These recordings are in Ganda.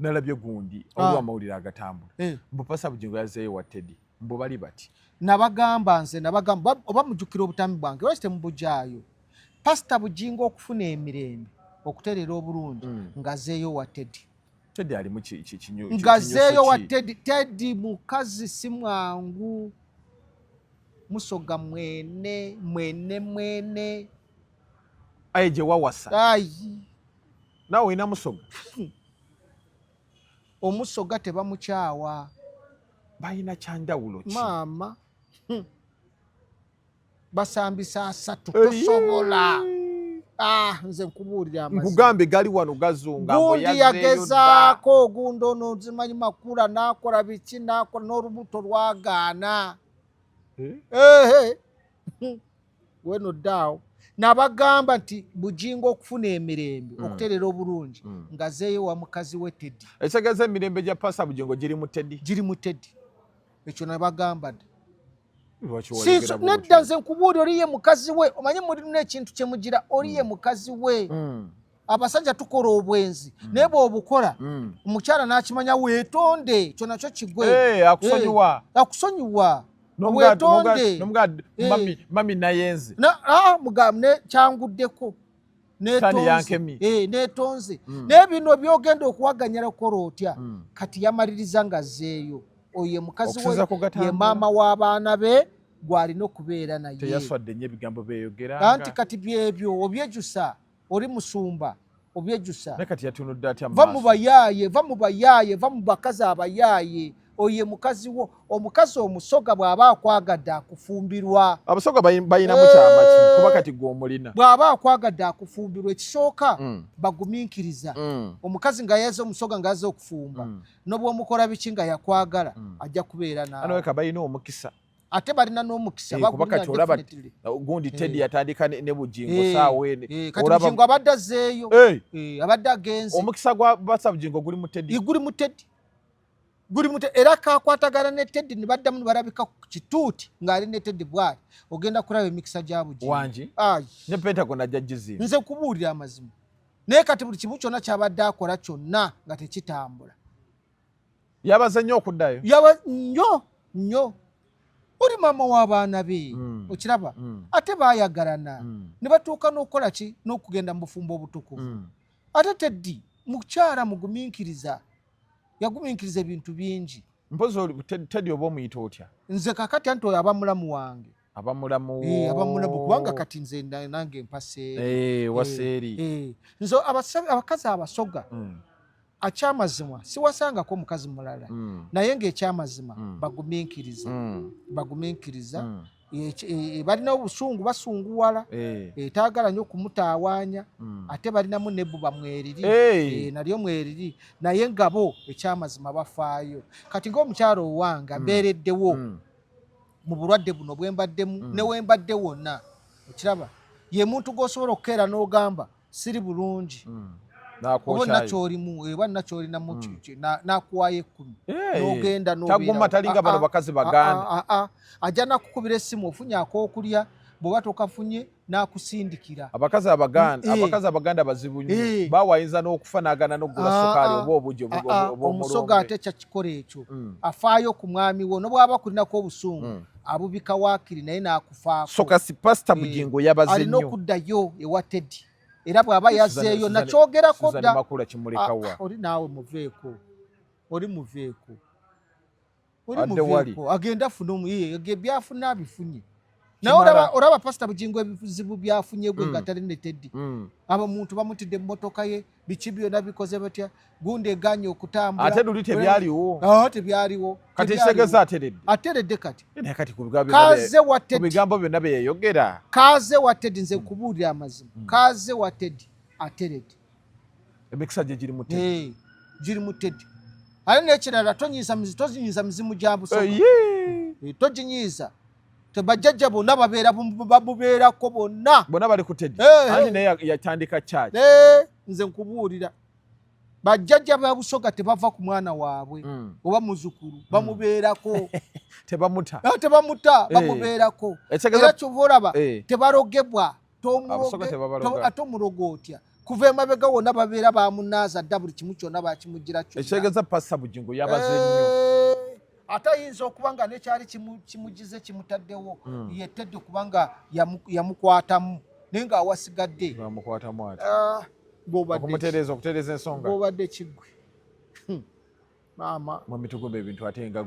nalabye gundi olwa mawulira agatambula mbu pasa Bujingo yazeeyo wa Teddy mbu bali bati nabagamba oba mujjukira obutambi bwange lwaki temubujjaayo pasita Bujingo okufuna emirembe okuterera obulungi ngazeeyo wa Teddy ali mu kinyu ngazeeyo wa Teddy mukazi si mwangu musoga mwene aye gye wawasa nawe olina musoga omusoga tebamukyawa balina kyanjawulo ki maama basambisa asatu tosobola nze nkubuulira amazima nkugambe gali wano gazunga gundi yagezaako ogundi ono nzimanyi makula n'akola biki n'akola n'olubuto lwagaana weno ddaawo nabagamba nti Bujingo okufuna emirembe okuterera obulungi ngazeeyo wa mukazi we Teddy ekitegeeza emirembe gya pasa Bujingo giri mu Teddy ekyo nabagamba nedda nze nkubuulira oliye mukazi we omanyi mulina ekintu kyemugira oliye mukazi we abasajja tukola obwenzi naye bw'obukola omukyala n'akimanya weetonde kyo nakyo kigwe akusonyiwa weetonde mami nayenze mugambe kyanguddeko neetonze naye bino byogenda okuwaganyira kukola otya kati yamaliriza ngazeeyo oye mukazi we ye maama w'abaana be gwalina okubeera naye teyaswadde nnyo ebigambo beeyogeranga anti kati byebyo obyejusa oli musumba obyejusa naye kati yatunudde atya va mu bayaaye va mu bakazi abayaaye oye mukazi wo omukazi omusoga bw'aba akwagadde akufumbirwa abasoga bayinamu kyamaki kuba kati gw'omulina bw'aba akwagadde akufumbirwa ekisooka bagumiikiriza omukazi nga yeeze omusoga ng'azze okufumba n'obwomukola biki nga yakwagala ajja kubeera naawe anoweka balina omukisa ate balina n'omukisa kuba kati olaba gundi Teddy yatandika ne Bujingo saaweene kati Bujingo abadde azzeeyo abadde agenze omukisa gwa basa Bujingo guli mu Teddy era kakwatagana ne Teddy ne baddamu ne balabika ku kituuti ng'ali ne Teddy bwali ogenda kulaba emikisa gya Bujingo wangi ne Pentagon ajja gizimba nze kubuulira amazima naye kati buli kimu kyonna kyabadde akola kyonna nga tekitambula yabaze nnyo okuddayo nnyo oli maama w'abaana be okiraba ate baayagalana ne batuuka n'okukola ki n'okugenda mu bufumbo obutukuvu ate Teddy mukyala mugumiikiriza yagumiikiriza ebintu bingi mpozi Teddy oba omuyita otya nze kakati anti oyo aba mulamu wange abamulamu kubanga kati nze nange mpaseeri waseeri nze abakazi abasoga akyamazima siwasangako omukazi mulala naye ng'ekyamazima bagumiikiriza balina obusungu basunguwala taagala nnyo kumutaawaanya ate balinamu nebbuba mweriri nalyo mweriri naye nga bo ekyamazima bafaayo kati ng'omukyalo owange mbeereddewo mu bulwadde buno bwembaddemu newembadde wonna okiraba ye muntu g'osobola okukeera n'ogamba siri bulungi oba nakyolimu eba nakyolinamu nakuwaayo 10 n'ogenda taguma talinga bano bakazi baganda ajja nakukubira essimu ofunye ak'okulya bw'oba tokafunye n'akusindikira abakazi abaganda bazibu nnyo bawayinza n'okufanagana n'okugula sukaali oba obugi omusoga ate kyakikola ekyo afaayo ku mwami wo n'obwaba kulinako obusungu abubika waakiri naye n'akufaako so kasi pasita Bujingo yabaze nnyo alina okuddayo ewa Teddy era bw'aba yazzeeyo nakyogerako dda oli naawe muveeko agenda afune byafuna abifunye naye olaba pasita Bujingo ebizibu byafunye gwe nga tali ne Teddy abamuntu bamutidde mu mmotoka ye biki byonna bikoze batya gundi eganye okutambula ate luli tebyaliwo kati kisegeza ateredde kati ku bigambo byonna bye yayogera kaaze wa Teddy nze kubuulira amazima kaaze wa Teddy ateredde emikisa gye giri mu Teddy ale n'ekirala tozinyiza mizimu gya busoga toginyiza tebajjajja bonna bamubeerako bonna bali ku Teddy anti naye yatandika kyaki nze nkubuulira bajjajja ba busoga tebava ku mwana waabwe oba muzukulu bamubeerako tebamuta bamubeerako era kyova olaba tebarogebwa ate omulogo otya kuva emabega wonna babeera bamunaaza dda buli kimu kyonna bakimugira kyonna ekitegeeza Pastor Bujingo yabaze nnyo ate ayinza okuba nga nekyali kimugize kimutaddewo yettedde kubanga yamukwatamu naye ng'awasigadde bamukwatamu ati okutereeza ensonga ng'obadde kiggwe maama mu mitugumba ebintu ate nga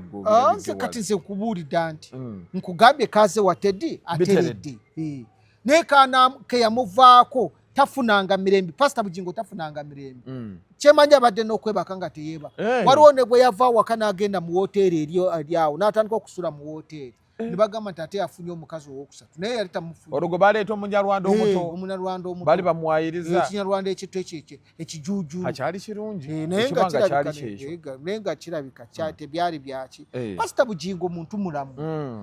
nze kati nze nkubuulidde nti nkugambye kaze wateddi ateredde naye ke yamuvaako tafunanga mirembe Pastor Bujingo tafunanga mirembe kyemanya abadde n'okwebaka nga teyeebaka waliwo ne bwe yava awaka n'agenda mu woteeri eri awo n'atandika okusula mu woteeri ne bagamba nti ate yafunye omukazi owookusatu naye yali tamufunye olwo gwe baleeta omunyarwanda omuto bali bamuwayiriza ekinyarwanda ekito ekijuuju akyali kirungi naye nga kirabika tebyali byaki Pastor Bujingo muntu mulamu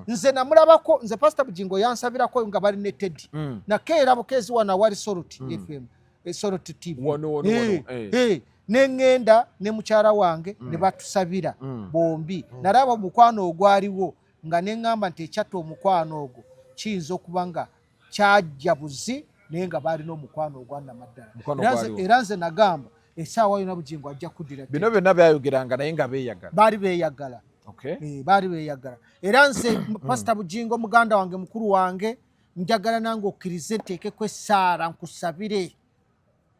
nze namulabako nze Pastor Bujingo yansabirako nga bali ne Teddy nakeera bukeezi wana wali Soroti FM Soroti TV neŋŋenda ne mukyala wange ne batusabira bombi nalaba omukwano ogwaliwo nga neŋŋamba nti ekyatta omukwano ogwo kiyinza okuba nga kyajja buzi naye nga baalina omukwano ogwannamaddala era nze nagamba essaawa yona Bujingo ajja kuddira bino byonna byayogeranga naye nga beeyagala baali beeyagala era nze Pastor Bujingo muganda wange mukulu wange njagala nange okkirize nteekeko essaala nkusabire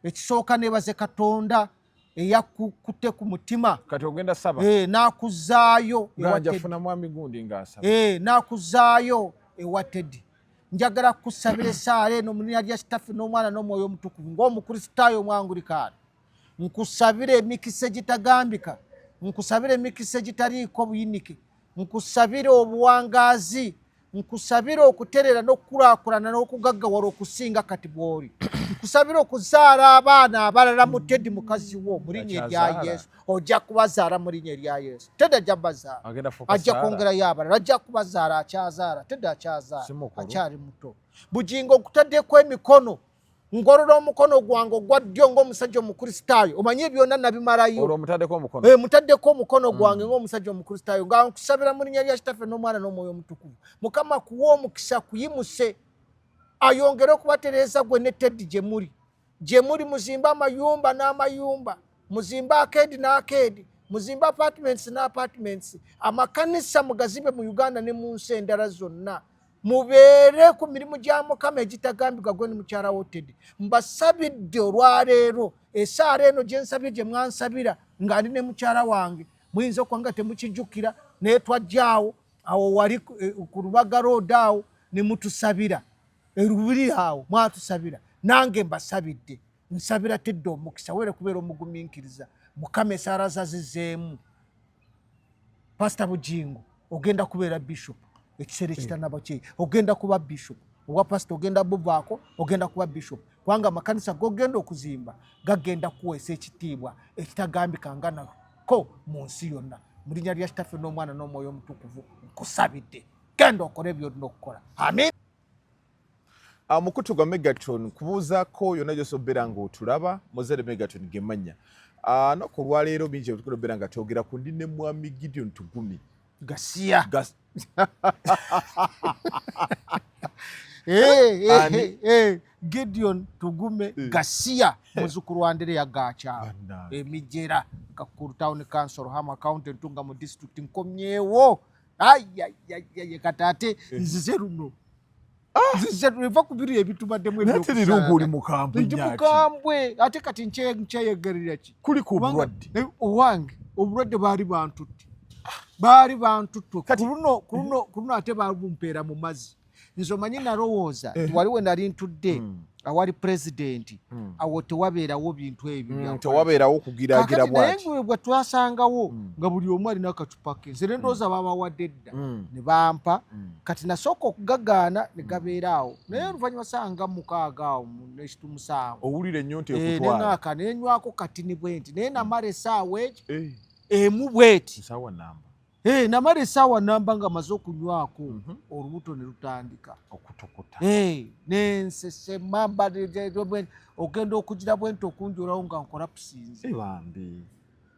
ekisooka neebaze Katonda eyakutte ku mutima kati ogenda saba n'akuzaayo ng'ajafuna mwami gundi ng'asaba n'akuzaayo ewa Teddy njagala kusabira essaala eno mu linnya lya Kitaffe n'Omwana n'Omwoyo Omutukuvu ng'Omukristaayo omwangulikaani nkusabira emikisa egitagambika nkusabira emikisa egitaliiko buyinike nkusabira obuwangaazi nkusabira okuterera n'okukulaakulana n'okugaggawala okusinga kati bw'oli nkusabira okuzaala abaana abalala mu Teddy mukazi wo mu linnya erya Yesu ojja kubazaala mu linnya erya Yesu Teddy ajja kubazaala ajja kwongerayo abalala ajja kubazaala akyazaala Teddy akyazaala akyali muto Bujingo nkutaddeko emikono ngolola omukono gwange ogwa ddyo ng'omusajja omukristaayo omanyi byonna nabimalayo mutaddeko omukono gwange ng'omusajja omukristaayo nga nkusabira mu linnya lya Kitaffe n'Omwana n'Omwoyo Omutukuvu Mukama kuwa omukisa kuyimuse ayongere okubatereeza gwe ne Teddy gye muli muzimba amayumba n'amayumba muzimba akeedi n'akeedi muzimba apartments n'apartments amakanisa mugazimbe mu Uganda ne mu nsi endala zonna mubeere ku mirimu gya Mukama egitagambika gwe ne mukyala wo Teddy mbasabidde olwaleero essaala eno gye nsabye gye mwansabira nga ndi ne mukyala wange muyinza okuba nga temukijjukira naye twajjaawo awo wali ku Lubaga Road awo ne mutusabira erubiri awo mwatusabira nange mbasabidde nsabira Teddy omukisa were kubeera omugumiikiriza Mukama essaala zazizeemu Pastor Bujingo ogenda kubeera bishop ekiseera ekitanaba kye ogenda kuba bishop obwa pastor ogenda buvaako ogenda kuba bishop kubanga amakanisa gogenda okuzimba gagenda kuweesa ekitiibwa ekitagambika nga nako mu nsi yonna mu linnya lya Kitaffe n'Omwana n'Omwoyo Omutukuvu nkusabidde genda okole byonna okukola amen. Mukutu gwa Megaton kubuuzaako yonna gy'osobeera ng'otulaba Mozere Megaton gemanya no ku lwaleero bingi ebitukulobeera nga twogera ku ndi ne mwami Gideon Tugumi Gasiya Gideon Tugume Gasiya muzukulu wa Andereya Gakyalo emijera Kakuru Town Council Hama County Ntunga mu district nkomyewo katate nzize luno nzize ruva kubiri ebitubaddemu ebyo mukambwe ate kati ncheyegerera ki kuli ku bulwadde owange obulwadde baali bantutte kuno ate babumpeera mu mazzi nze omanyi nalowooza waliwe nali ntudde awali pulezidenti awo tewabeerawo bintu ebyo tewabeerawo okugiraagira bwati naye bwe twasangawo nga buli omu alina akacupa ke nze ne ndowooza babawadde dda ne bampa kati nasooka okugagaana ne gabeera awo naye oluvannyuma sanga mukaaga awo nekitumusanvu owulira ennyonta ekutwala neŋŋaaka nenywako katini bwe nti naye namala essaawa eki emu bweti namala essaawa namba nga maze okunywako olubuto ne lutandika okutokota nensesemamba ogenda okugira bwenti okunjolawo nga nkola pusinzi bambi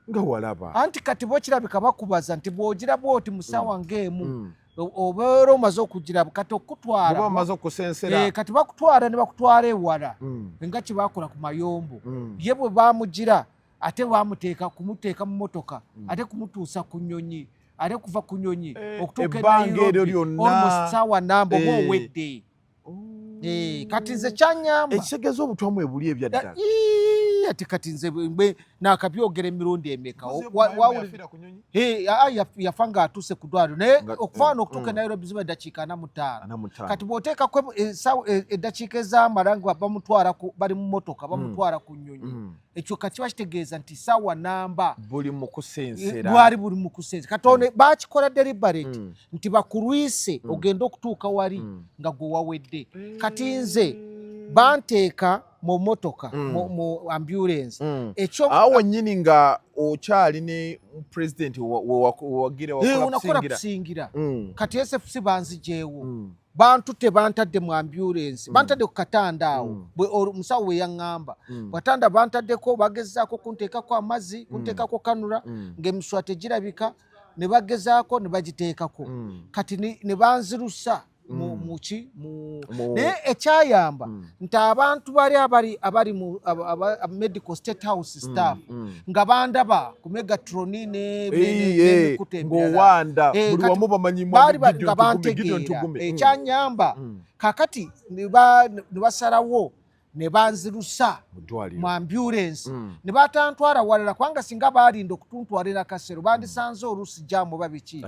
nga walaba anti kati bo kirabika bakubaza nti bw'ogira bwoti mu ssaawa ng'emu obero mazo kugira kati okutwara baba mazo kusensera kati bakutwara ne bakutwara ewala nga kibakola ku mayombo yebwe bamugira ate bamuteeka kumuteeka mu motoka ate kumutuusa ku nnyonyi ate kuva ku nnyonyi okutuuka almost sawa namba oba owedde kati nze kyanyamba ekisegezo obutwamu ebuli ebyaddala ati kati nze naakabyogera emirundi emeka yafa ng'atuuse ku ddwaliro naye okufaana okutuuka e Nairobi ziba eddakiika 45 kati bw'oteekako eddakiika ezamala nga bamutwara bali mu motoka bamutwara ku nnyonyi ekyo kati kiba kitegeeza nti sawa namba buli mu kusensera bwali buli mu kusensera katonda bakikola deliberate nti bakulwise ogenda okutuuka wali nga gwe wawedde kati nze banteeka mu motoka mu ambulance ekyo awo nyini nga okyali ne president wagira wakola kusingira kati SFC banzijeewo bantu tebantadde mu ambulance bantadde ku katanda awo omusawo we yaŋŋamba batanda bantaddeko bagezaako kunteekako amazzi kunteekako kanula ng'emiswa tegirabika ne bagezaako ne bagiteekako kati ne banzirusa muki naye ekyayamba nti abantu abali mu medical state house staff nga bandaba ku Megatroni n'emikutu ng'owanda buli wamu bamanyimu nga bantegeera ekyanyamba kakati ne basalawo ne banzirusa mu ambulance ne batantwala walala kubanga singa balinda okutuntwalira kasero bandisanze oluusi jamu oba biki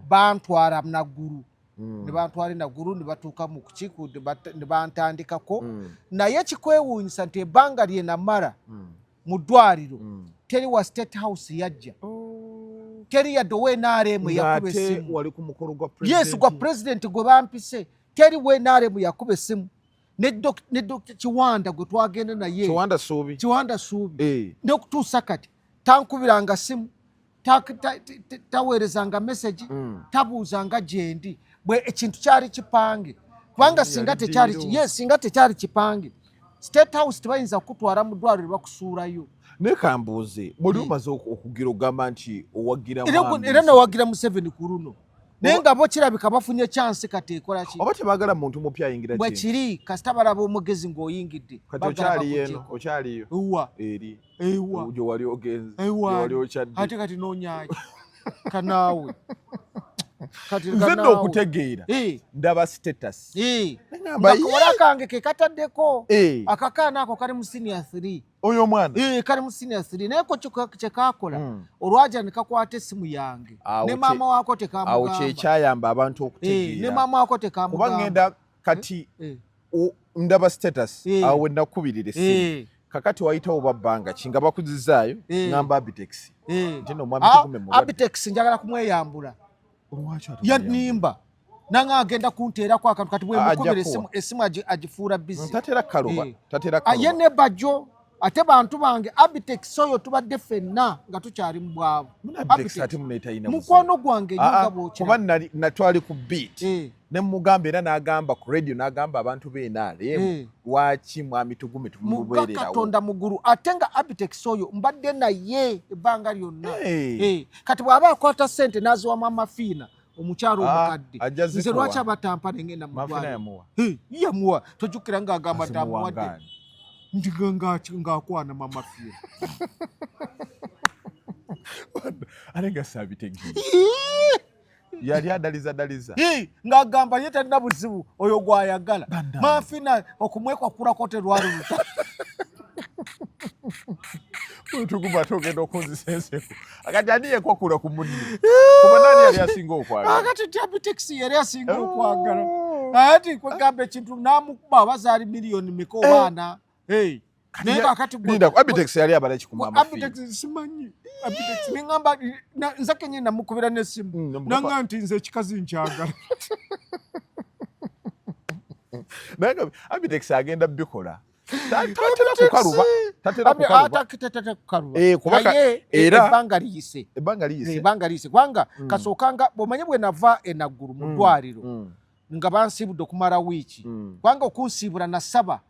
bantwala naggulu ne bantwala naggulu ne batuuka mu kukiku ne bantandikako naye kikwewuunyisa nti ebbanga lye namala mu ddwaliro teri wa state house yajja teri yadde ow'NRM yakuba essimu yes gwa president gwe bampise teri w'NRM yakuba essimu ne Dr. Kiwanda gwe twagenda naye Kiwanda Suubi n'okutuusa kati tankubiranga simu taweerezanga message tabuuzanga gyendi bwe ekintu kyali kipange kubanga singa tekyali kipange state house tebayinza kukutwala mu ddwaliro bakusuulayo naye kambuuze buli omaze okugira ogamba nti owagira era nawagira mu 7 ku luno naye nga bo kirabika bafunye chance kati ekola ki oba tebaagala muntu mupya ayingira bwe kiri kasita balaba omugezi ng'oyingidde okyaliyo eri gye wali ogenze wali okyadde ate kati noonyaki kanaawe nze nno okutegeera ndaba status akawala kange ke kataddeko akakaana ako kali mu senior 3 oyo omwana kali mu senior 3 naye ko kye kakola olwaja ne kakwata essimu yange ne maama waako tekamugamba awo kyekyayamba abantu okutegeera ne maama waako tekamugamba kuba ngenda kati ndaba status awo wenakubirira essimu kakati wayitawo babbanga kinga bakuzizaayo ngamba Abitex nti no mwami tukume mu Abitex njagala kumweyambula yanimba nanga agenda kunteerako akantu kati bwemukubira essimu agifuula busy tatera kaluba aye ne bajo ate bantu bange Abitex oyo tubadde ffenna nga tukyali mu bwabo mukwano gwange nyonga bwokira kuba natwali ku beat ne mugamba era n'agamba ku radio n'agamba abantu b'NRM lwaki mwami tugume tumubeererawo Katonda muguru ate nga Abitex oyo mbadde naye ebbanga lyonna kati bw'aba akwata ssente n'aziwa Mama Fiina omukyalo omukadde nze lwaki abatampa ne ngenda mu ddwaliro yamuwa tojjukira ng'agamba nti amuwadde ngakwana Mama Fiina ate nga saabitegeera yali adaliza ng'agamba ye talina buzibu oyo gw'ayagala Mama Fiina okumwekwakulako terwaluta tuguma togenda okunzisa enseko akati ani yekwakula ku munne kuba nani yali asinga okwagala akati ti Abitex yali asinga okwagala ati kwegamba ekintu n'amukuba abazaali miliyoni meka obaana Abitex yali abala kikumama Abitex simanyi Abitex ningamba nze kenye namukubira n'essimu nanga nti nze ekikazi nkyagala naye Abitex agenda bikola tatera kukaluba era ebbanga liyise kubanga kasookanga bw'omanye bwe nava enaggulu mu ddwaliro nga bansiibudde okumala wiiki kubanga okunsiibula nasaba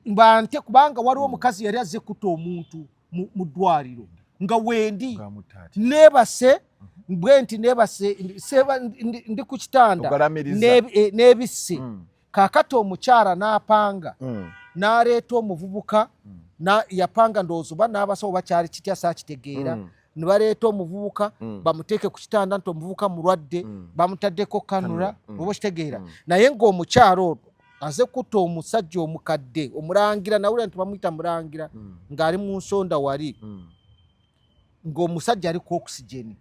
bante kubanga waliwo omukazi yali azze kutta omuntu mu ddwaliro nga wendi neebase mbwenti nebase seba ndi ku kitanda nebisse kakati omukyala n'apanga n'aleeta omuvubuka na yapanga ndowooza oba n'abasawo bakyali kitya saakitegeera ne baleeta omuvubuka bamuteeke ku kitanda nti omuvubuka mulwadde bamutaddeko kanula oba okitegeera naye ng'omukyala ono aze kutta omusajja omukadde omulangira nawulira nti bamuyita mulangira ng'ali mu nsonda wali ng'omusajja ali ku oxygeni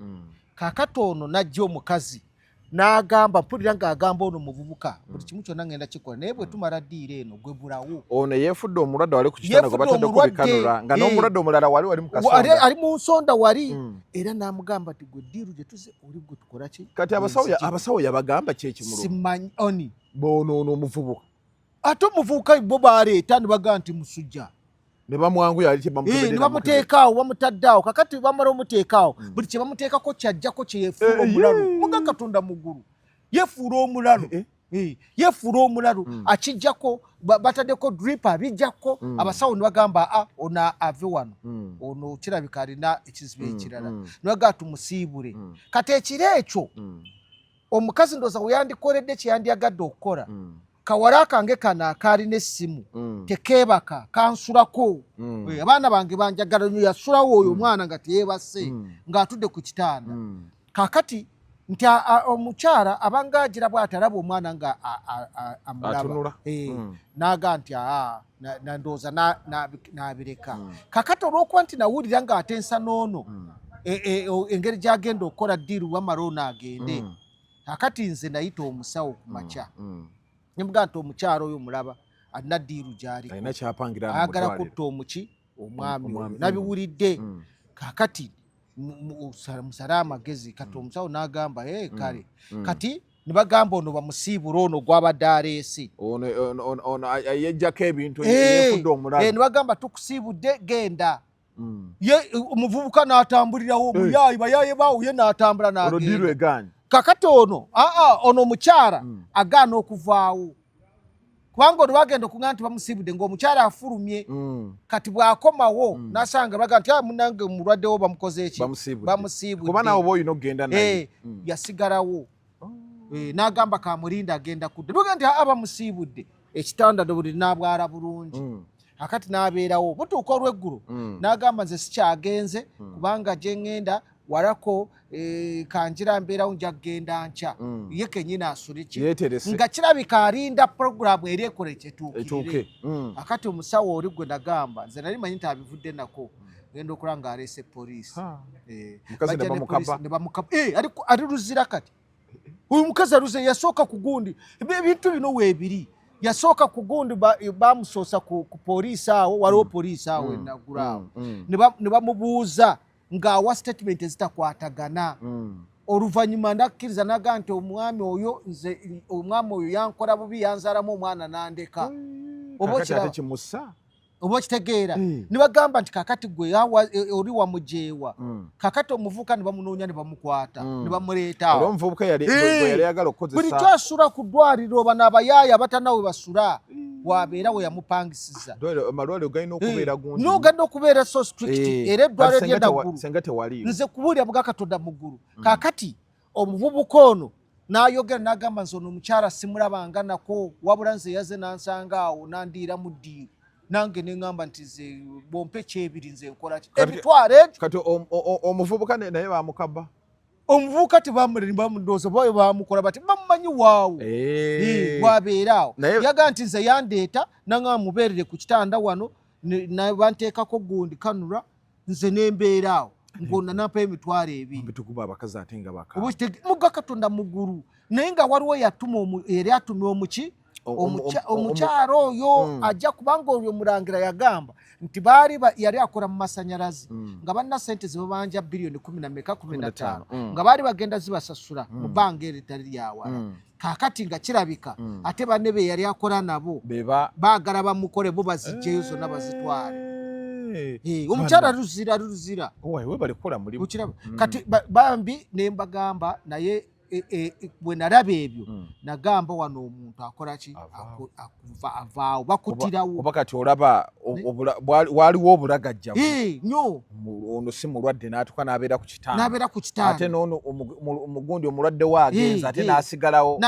kakati ono najja omukazi n'agamba mpulira ng'agamba ono muvubuka buli kimu kyonna ngenda kikola naye bwe tumala ddiira eno gwe bulawo ono yeefudde omulwadde wali ku kitanda gwe bataddeko bikanula nga n'omulwadde omulala wali mu kasonda ali mu nsonda wali era n'amugamba ti gwe ddiiru gye tuze oli gwe tukola ki kati abasawo yabagamba ki ekimuluma simanyi oni boonoona omuvubuka ate omuvubuka bo baaleeta ne bagamba nti musujja ne bamwanguya ali ne bamuteekaawo bamutaddaawo kakati bamala omuteekaawo buli kye bamuteekako kyajjako kye yeefuula omulalu muga Katonda muggulu yeefuula omulalu yeefuula omulalu akijjako bataddeko drip abijjako abasawo ne bagamba ono ave wano ono kirabika alina ekizibu ekirala ne bagamba tumusiibule kati ekiro ekyo omukazi ndowooza we yandikoledde kye yandiyagadde okukola kawala kange kana akaalina essimu tekeebaka kansulako abaana bange banjagala nnyo yasulawo oyo omwana nga teyeebase ng'atudde ku kitanda kakati nti omukyala abanga agira bw'ati alaba omwana nga amulaba n'aga nti ndowooza n'abireka kakati olw'okuba nti nawulira ng'atensa n'ono engeri gy'agenda okukola ddiiru wamala ono agende kakati nze nayita omusawo ku makya nimuga nti omukyala oyo mulaba alina ddiiru gy'aliko ayagala kutta omuki omwami oyo nabiwulidde kakati musale amagezi kati omusawo n'agamba kale kati ne bagamba ono bamusiibula ono gw'abadde aleese ono yejjako ebintu yefudde omulalu ne bagamba tukusiibudde genda ye omuvubuka n'atambulirawo omuyaayi bayaaye baawo ye n'atambula n'agenda kakati ono ono omukyala agaana okuvaawo kubanga ono bagenda okuŋŋamba nti bamusiibudde ng'omukyala afulumye kati bw'akomawo n'asanga baga nti munange mulwaddewo bamukoze eki bamusiibudde kuba naawe oba olina okugenda naye yasigalawo n'agamba kamulinda agenda kudda baga nti bamusiibudde ekitanda buli n'abwala bulungi akati n'abeerawo butuuka olw'eggulu n'agamba nze sikyagenze kubanga gye ŋŋenda walako kanjira mbeerawo nja kugenda nkya ye kenyini asuleki nga kirabika alinda puroguramu eri ekole kyetuukirire akati omusawo oli gwe nagamba nze nali manyi nti abivudde nako genda okulaba ng'aleese poliisi ali luzira kati oyo mukazi aluze yasooka ku gundi ebintu bino weebiri yasooka ku gundi bamusoosa ku poliisi awo waliwo poliisi awo enagulaawo ne bamubuuza ng'awa statement ezitakwatagana oluvannyuma ndakkiriza naga nti omwami oyo yankola bubi yanzaalamu omwana n'andeka oba okitegeera ne bagamba nti kakati gwe oli wamujeewa kakati omuvubuka ne bamunoonya ne bamukwata ne bamuleetaawo buli kyasula ku ddwaliro oba n'abayaaya abatanawe basula wabeera we yamupangisiza n'ogadde okubeera so strict era eddwaliro ly'enaggulu nze kubuulira bwa Katonda muggulu kakati omuvubuka ono n'ayogera n'agamba nze ono omukyala simulabanga nako wabula nze yaze n'ansanga awo n'andiira mu ddiiru nange neŋŋamba nti nze bompe kyebiri nze nkola ki emitwalo ekyo kati omuvubuka naye bamukaba omuvubuka tebamulendooza bawe bamukola bati bamumanyi waawo wabeeraawo yagaa nti nze yandeeta naŋŋamba mubeerere ku kitanda wano banteekako gundi kanula nze nembeeraawo ng'onna nampa emitwalo ebiri muga Katonda muggulu naye nga waliwo yari atumye omuki omukyalo oyo ajja kubanga oyo mulangira yagamba nti yali akola mu masanyalazi nga balina sente ze babanja biliyoni 15 nga baali bagenda zibasasula mu bbanga eritali lyawala kakati nga kirabika ate banne be yali akola nabo baagala bamukole bo bazijjeyo zonna bazitwale omukyala luzira kati bambi ne mbagamba naye bwe nalaba ebyo nagamba wano omuntu akola ki avaawo bakutirawo kuba kati olaba waliwo obulagajjavu nnyo ono si mulwadde n'atuka n'abeera ku kitanda ate n'ono omugundi omulwadde waagenza ate n'asigalawo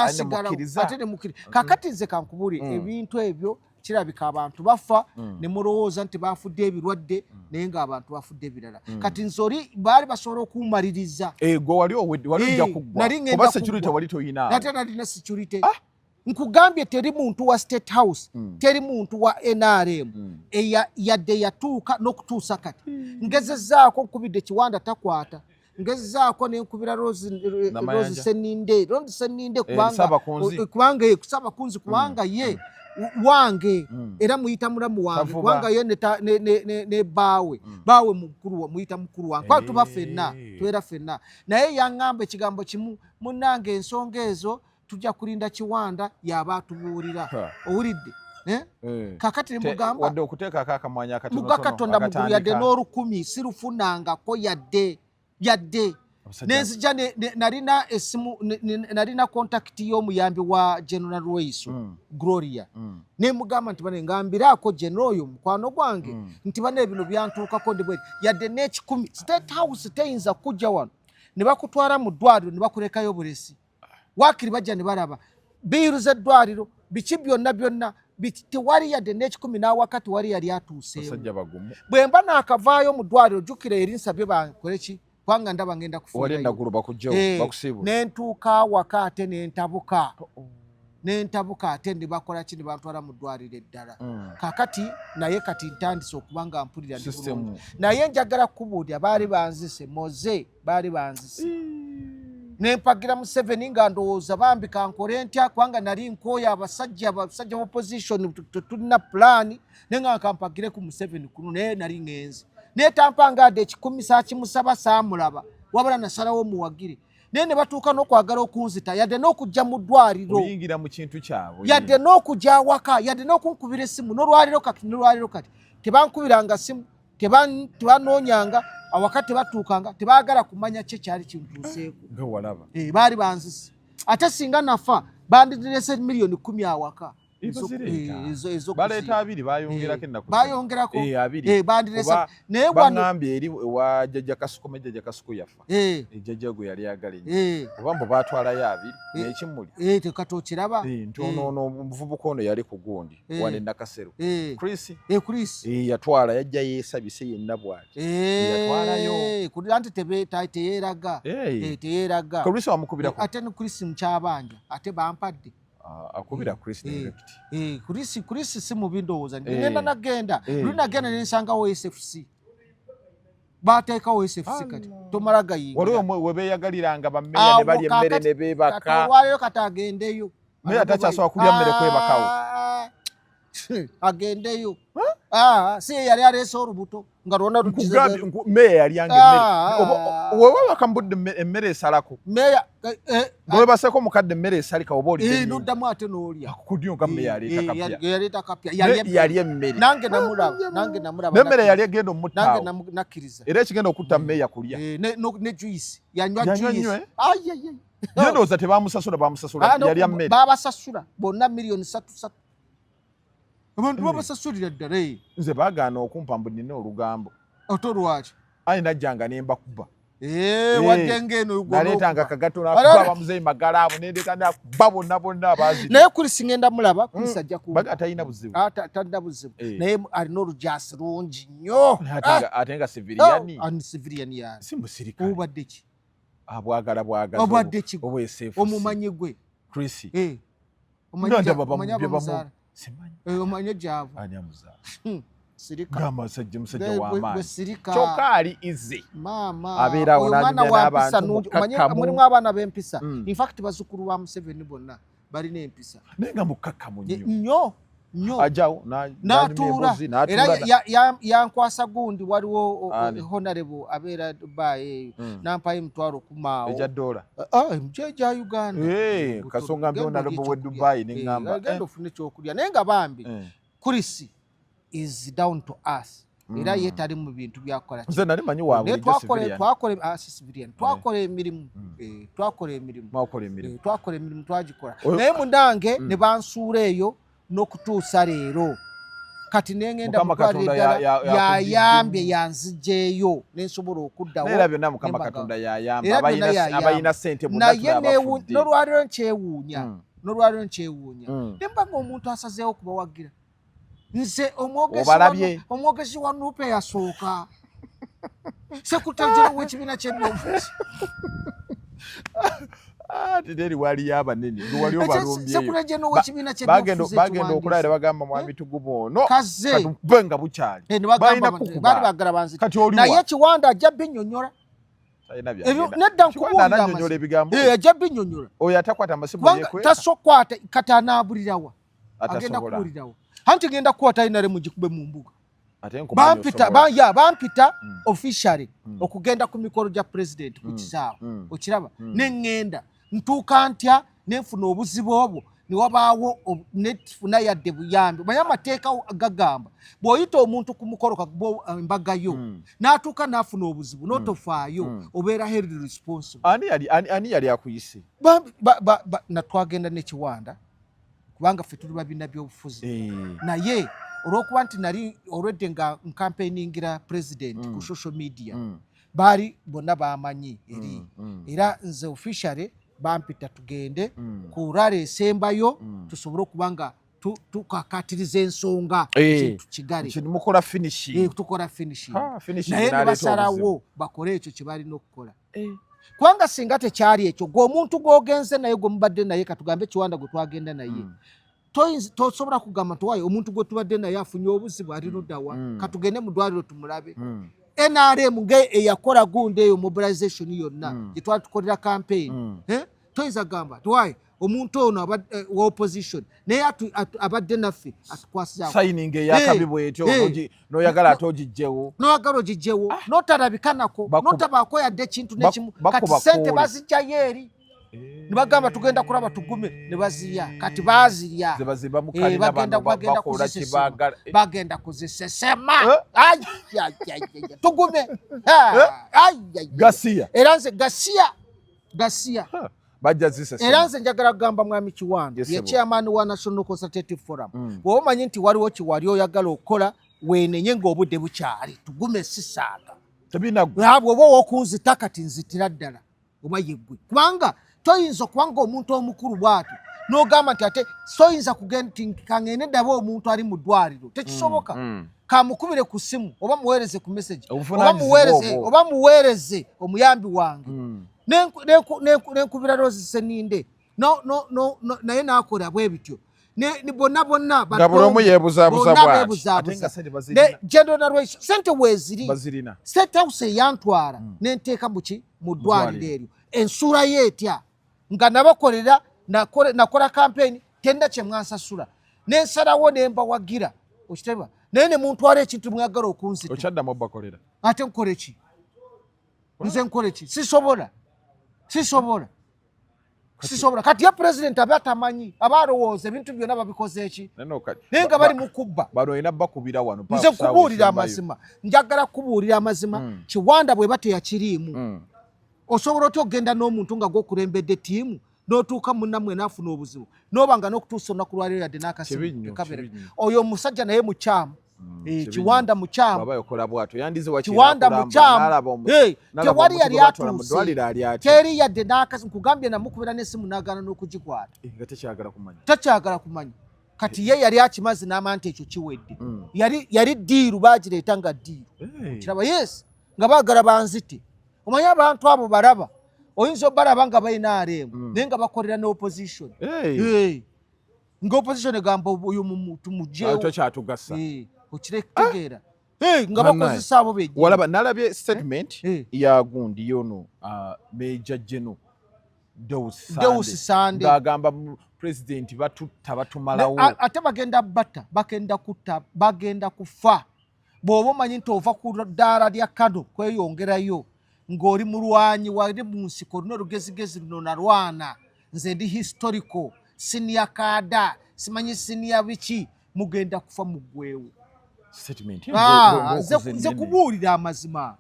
ate nemukkiriza kakati nze kankubule ebintu ebyo kirabika abantu bafa ne mulowooza nti bafudde ebirwadde naye ng'abantu bafudde ebirala kati nze oli baali basobola okuwumaliriza gwe wali ojja kuggwa kuba security wali toyina nate nalina security nkugambye teri muntu wa State House teri muntu wa NRM yadde yatuuka n'okutuusa kati ngezezzaako nkubidde Kiwanda takwata ngezezzaako nenkubira Rose Seninde kubanga ye kusaba kunzi kubanga ye wange era muyita mulamu wange kubanga ye ne bawe mukuru muyita mukuru wange kwa tuba fenna twera fenna naye yaŋŋamba ekigambo kimu munnange ensonga ezo tujja kulinda Kiwanda yabatubuulira owulidde kakati nemugamba wadde okuteekako akamwanya akatono muga Katonda mugulu yadde n'olukumi sirufunangako yadde nenzija nalina esimu nalina kontakiti y'omuyambi wa General Royce Gloria nemugamba nti bane ngambiraako General oyo mukwano gwange nti bane bino byantuukako ndibwe yadde n'ekikumi State House teyinza kujja wano ne bakutwala mu ddwaliro ne bakulekayo bulesi wakiri bajja ne balaba biiruza eddwaliro biki byonna tewali yadde n'ekikumi n'awakati wali yali atuuseewo bwe mba naakavaayo mu ddwaliro jjukira erinsa bye bankole ki kubanga ndaba ngenda kufuirayo nentuuka waka ate nentabuka ate ne bakola ki ne bantwala mu ddwaliro eddala kakati naye kati ntandise okuba nga mpulira ndi bulungi naye njagala kukubuulira baali banzise moze baali banzise nempagira Museveni nga ndowooza bambi kankole ntya kubanga nali nkooya abasajja opposition tulina pulaani naye nga kampagire ku Museveni kuno naye nali ngenzi naye tampangadde ekikumi saakimusaba saamulaba wabula nasalawo muwagire naye ne batuuka n'okwagala okunzita yadde n'okujja mu ddwaliro oyingira mu kintu kyabwe yadde n'okujja awaka yadde n'okunkubira essimu n'olwaliro kati tebankubiranga simu tebanoonyanga awaka tebatuukanga tebaagala kumanya kye kyali kintuuseeko baali banzise ate singa nafa bandirese miliyoni 10 awaka baleeta abiri bayongerako bandiresa naye baŋŋambye eri wa jjajja Kasuku yafa ejjajja gwe yali agala ennyo oba mbu baatwalayo abiri n'ekimuli tekatokiraba nti ono omuvubuka ono yali ku gundi wane Nakasero Chris yatwala yajja yeesabise yenna bw'ati yatwalayo anti teyeraga Chris wamukubirako ate ne Chris mukyabanja ate bampadde akubira Chris direct Chris si mubi ndowooza ngenda nagenda lunagenda nensangawo SFC bateekawo SFC kati tomala gayinga waliwo we beeyagaliranga bammeeya ne balya emmere ne beebaka olwaleero kati agendeyo naye atakyasobola kulya mmere kwebakawo agendeyo si yali aleese olubuto nga lwona meeya yalyanga emmere wowe wakambudde emmere esalako meeya bwe baseeko omukadde emmere esalika oba olidde noddamu ate n'olya kudyo nga meeya yaleeta kapya yali emmere nange namulaba n'emmere yali egenda omuttaawo nange nakkiriza era ekigenda okutta meeya kulya ne juice yanywa juice ye ndowooza tebamusasula yalya mmere babasasula bonna miliyoni 3 abantu babasasulira ddala nze baagaana okumpa mbu nina olugambo oto lwaki ayi najjanga ne mbakuba wadde ng'eno naleetanga akagato nakuba bamuzeeyi magalaamu nendeeta nakuba bonna abaaziri naye Chris ngenda mulaba Chris ajja baga talina buzibu talina buzibu naye alina olujaasi lungi nnyo ate nga siviriyani siviriyani yani si musirikale obadde ki bwagala obadde ki obweseefusi omumanyi gwe Chris omanyi abamuzaala omanyi gyavo ani amuzaala sirika musajja w'amaanyi kyokka ali ize maama abeera awo n'anyumya n'abantu mukakkamu mulimu abaana b'empisa in fact bazzukulu ba Museveni bonna balina empisa naye nga mukakkamu nnyo ajawo n'atuula era yankwasa gundi waliwo honorable abeera Dubai eyo nampayo emitwalo 10 ejja dola mjeja Uganda kasonga mbi honorable we Dubai neŋŋamba genda ofune ekyokulya naye nga bambi Chris is down to us era yetali mu bintu byakola nze nali manyi wawe twakole emirimu twagikola naye munange ne bansuula eyo n'okutuusa leero kati nengenda yayambye yanzijeeyo nensobola okuddawo era byonna Mukama Katonda yayamba abayina ssente n'olwaliro nkyewuunya nemba ng'omuntu asazeewo kubawagira nze omwogezi wa nupe yasooka sekutajero w'ekibiina ky'ebyobufuzi teri waliyo abanene waliyo sekulejeno w'ekibiina ky'ebyobufuzi bagenda okulala bagamba mwami tugubo ono katube nga bukyali balina kukuba naye Kiwanda ajja binnyonnyola nedda nkubuulira ebigambo ajja binnyonnyola oyo atakwata amasimu yekweka tasokwata kati anaabulirawa agenda kuwulirawo anti ngenda kukwata inale mugikube mu mbuga bampita officially okugenda ku mikolo gya president ku kisaawe okiraba neŋŋenda ntuuka ntya nenfuna obuzibu obwo niwabaawo netfuna yadde buyambi manye amateeka gagamba bw'oyita omuntu ku mukolo embagayo n'atuuka n'afuna obuzibu n'otofaayo obeera held responsible. Ani yali akuyise? Natwagenda ne Kiwanda kubanga ffe tuli babiina by'obufuzi naye olw'okuba nti nali already nga ncampaigningira president ku social media baali bonna bamanyi eri era nze officially bampita tugende ku rally esembayo tusobole okuba nga tukakatiriza ensonga ekintu kigale mukola finishing tukola finishing naye ne basalawo bakole ekyo kye balina okukola kubanga singa tekyali ekyo gw'omuntu gw'ogenze naye gwe mubadde naye katugambe Kiwanda gwe twagenda naye tosobola kugamba nti waayo omuntu gwe tubadde naye afunye obuzibu ali luddawa katugende mu ddwaliro tumulabe NRM nge eyakola gundi eyo mobilization yonna gye twali tukolera campaign toyinza gamba nti waayo omuntu ono wa opposition naye abadde naffe atukwasiza signing eyakabi bwetyo noyagala ate ogijjewo n'otalabikanako n'otabaako yadde ekintu n'ekimu kati ssente bazijjayo eri nibagamba tugenda kulaba tugume ne baziya kati bazirya bagenda kuzisesema tugume gasiya bajja zisesema era nze njagala kugamba mwami Kiwanda ye chairman wa National Consultative Forum bw'oba omanyi nti waliwo kiwali oyagala okukola weenenye ng'obudde bukyali tugume sisaaga bw'oba owokunzita kati nzitira ddala oba yeggwe kubanga toyinza okubanga omuntu omukulu bw'ati n'ogamba nti ate soyinza kugenda kangende ddaba omuntu ali mu ddwaliro tekisoboka kamukubire ku ssimu oba muweereze ku message oba muweereze omuyambi wange nenkubira Rose Seninde naye n'akola bwe bityo bonna nga buli omu yeebuzaabuza bw'ati General Narration sente weeziri State House eyantwala nenteeka mu ddwaliro eryo ensuula yeetya nga nabakolera nakola campaign tenda kye mwansasula nensalawo nembawagira okiteba naye ne muntwala ekintu mwagala okunzita okyaddamu obakolera ate nkole ki nze nkole ki sisobola kati ya president aba atamanyi aba alowooza ebintu byonna babikoze eki naye nga bali mu kubba bano olina bakubira wano nze kubuulira amazima njagala kubuulira amazima Kiwanda bwe bateyakiriimu osobola otya okgenda n'omuntu nga gwokulembedde ttiimu n'otuuka munnamwe n'afuna obuzibu n'obanga n'okutuusa olunaku lwaleero yadde n'akasimu kabere oyo omusajja naye mukyamu Kiwanda mukyamu Kiwanda mukyamu tewali yali atuuse teri yadde n'akasimu kugambye namukubira n'essimu n'agaana n'okugikwata takyagala kumanya kati ye yali akimazi n'amanya nti ekyo kiwedde yali ddiiru baagireeta nga ddiiru kiraba yes nga baagala banzite omanyi abantu abo baraba oyinza obalaba nga balina aremu naye nga bakolera ne opposition nga opposition egamba oyo tumugyewo okirekutegeera nga bakozesa abo walaba nalabye statement ya gundi yono Major General Deus Sande ng'agamba president batutta batumalawo ate bagenda batta bagenda kufa bw'oba omanyi nti ova ku ddaala lya kano kweyongerayo ng'oli mulwanyi wali mu nsiko luno olugezigezi luno nalwana nze ndi historical senior kada simanyi senior biki mugenda kufa muggweewo statement nze kubuulira amazima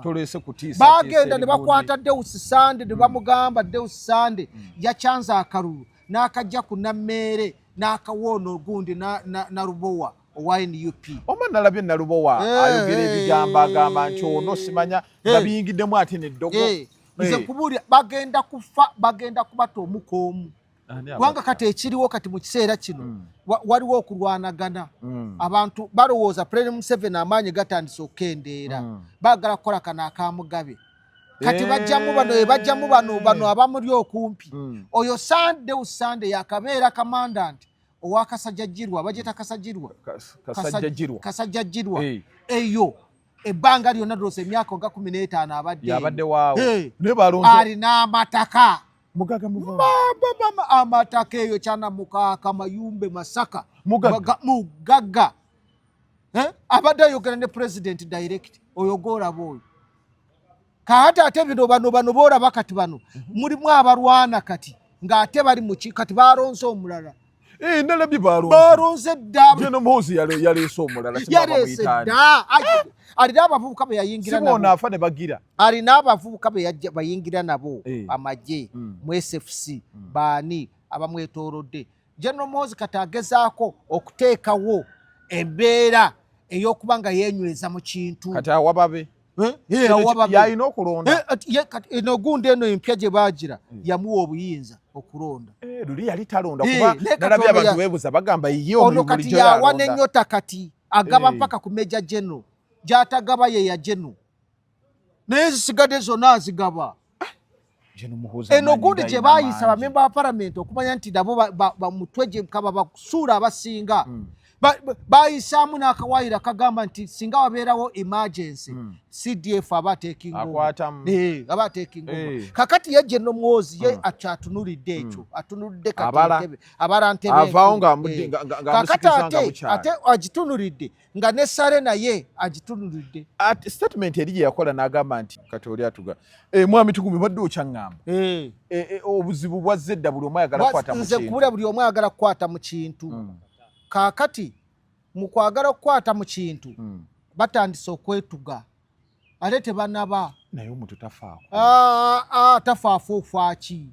tulese kutiisa bagenda ne bakwata Deus Sande ne bamugamba Deus Sande yakyanza akalulu n'akajja ku Nammeere n'akawoona ogundi na Rubowa owa NUP oma nalabye Nalubowa ayogera ebigambo agamba nti ono simanya babiyingiddemu ate n'eddogo nze kubuulira bagenda kubata omukoomu kubanga kati ekiriwo kati mu kiseera kino waliwo okulwanagana abantu balowooza President Museveni amaanyi gatandise okukendeera baagala kukola kano akamugabe kati bajjamu bano abamuli okumpi oyo Deus Sande yakabeera kamandanti owa Kasajjajjirwa bageta Kasajjajjirwa eyo ebbanga lyonna ddose emyaka nga 15 abadde waawo alina amataka amataka eyo kyana Mukaaka Mayumbe Masaka mugagga abadde ayogera ne president direct oyogora boyo kaate ate bino bano boolaba kati bano mulimu abalwana kati ng'ate bali mu kati balonze omulala nalabye balonze dda Jeno Mozi yaleese omulala alina abavubuka be yayingira nabo afa ne bagira alina abavubuka be bayingira nabo amagye mu SFC baani abamwetoolodde Jeno Mozi kati agezaako okuteekawo embeera ey'okuba nga yeenyweza mu kintu kati awababe yalina okulonda enogundi eno empya gye baagira yamuwa obuyinza okulonda luli yali talonda kuba nalabye abantu beebuza bagamba yiye ono kati yawa n'ennyota kati agaba mpaka ku Major General gy'atagaba ye ya General naye zisigadde zonna azigaba enogundi gye baayisa bamemba ba palamenti okumanya nti nabo bamutwe gye kaba bakusuula abasinga bayisaamu n'akawaayiro kagamba nti singa wabeerawo emergency CDF aba taking over kakati ye Jeno Muhoozi ye atunulidde ekyo atunulidde kakati ate agitunulidde nga ne Sare naye agitunulidde statement eri gye yakola n'agamba nti kati oli atuga mwami tukumi badde okyaŋŋamba obuzibu bwazze edda buli omu ayagala kukwata mu kintu nze kubula buli omu ayagala kukwata mu kintu kakati mu kwagala okukwata mu kintu batandise okwetuga ate tebanaba naye omuntu tafaawo tafaafa ofaaki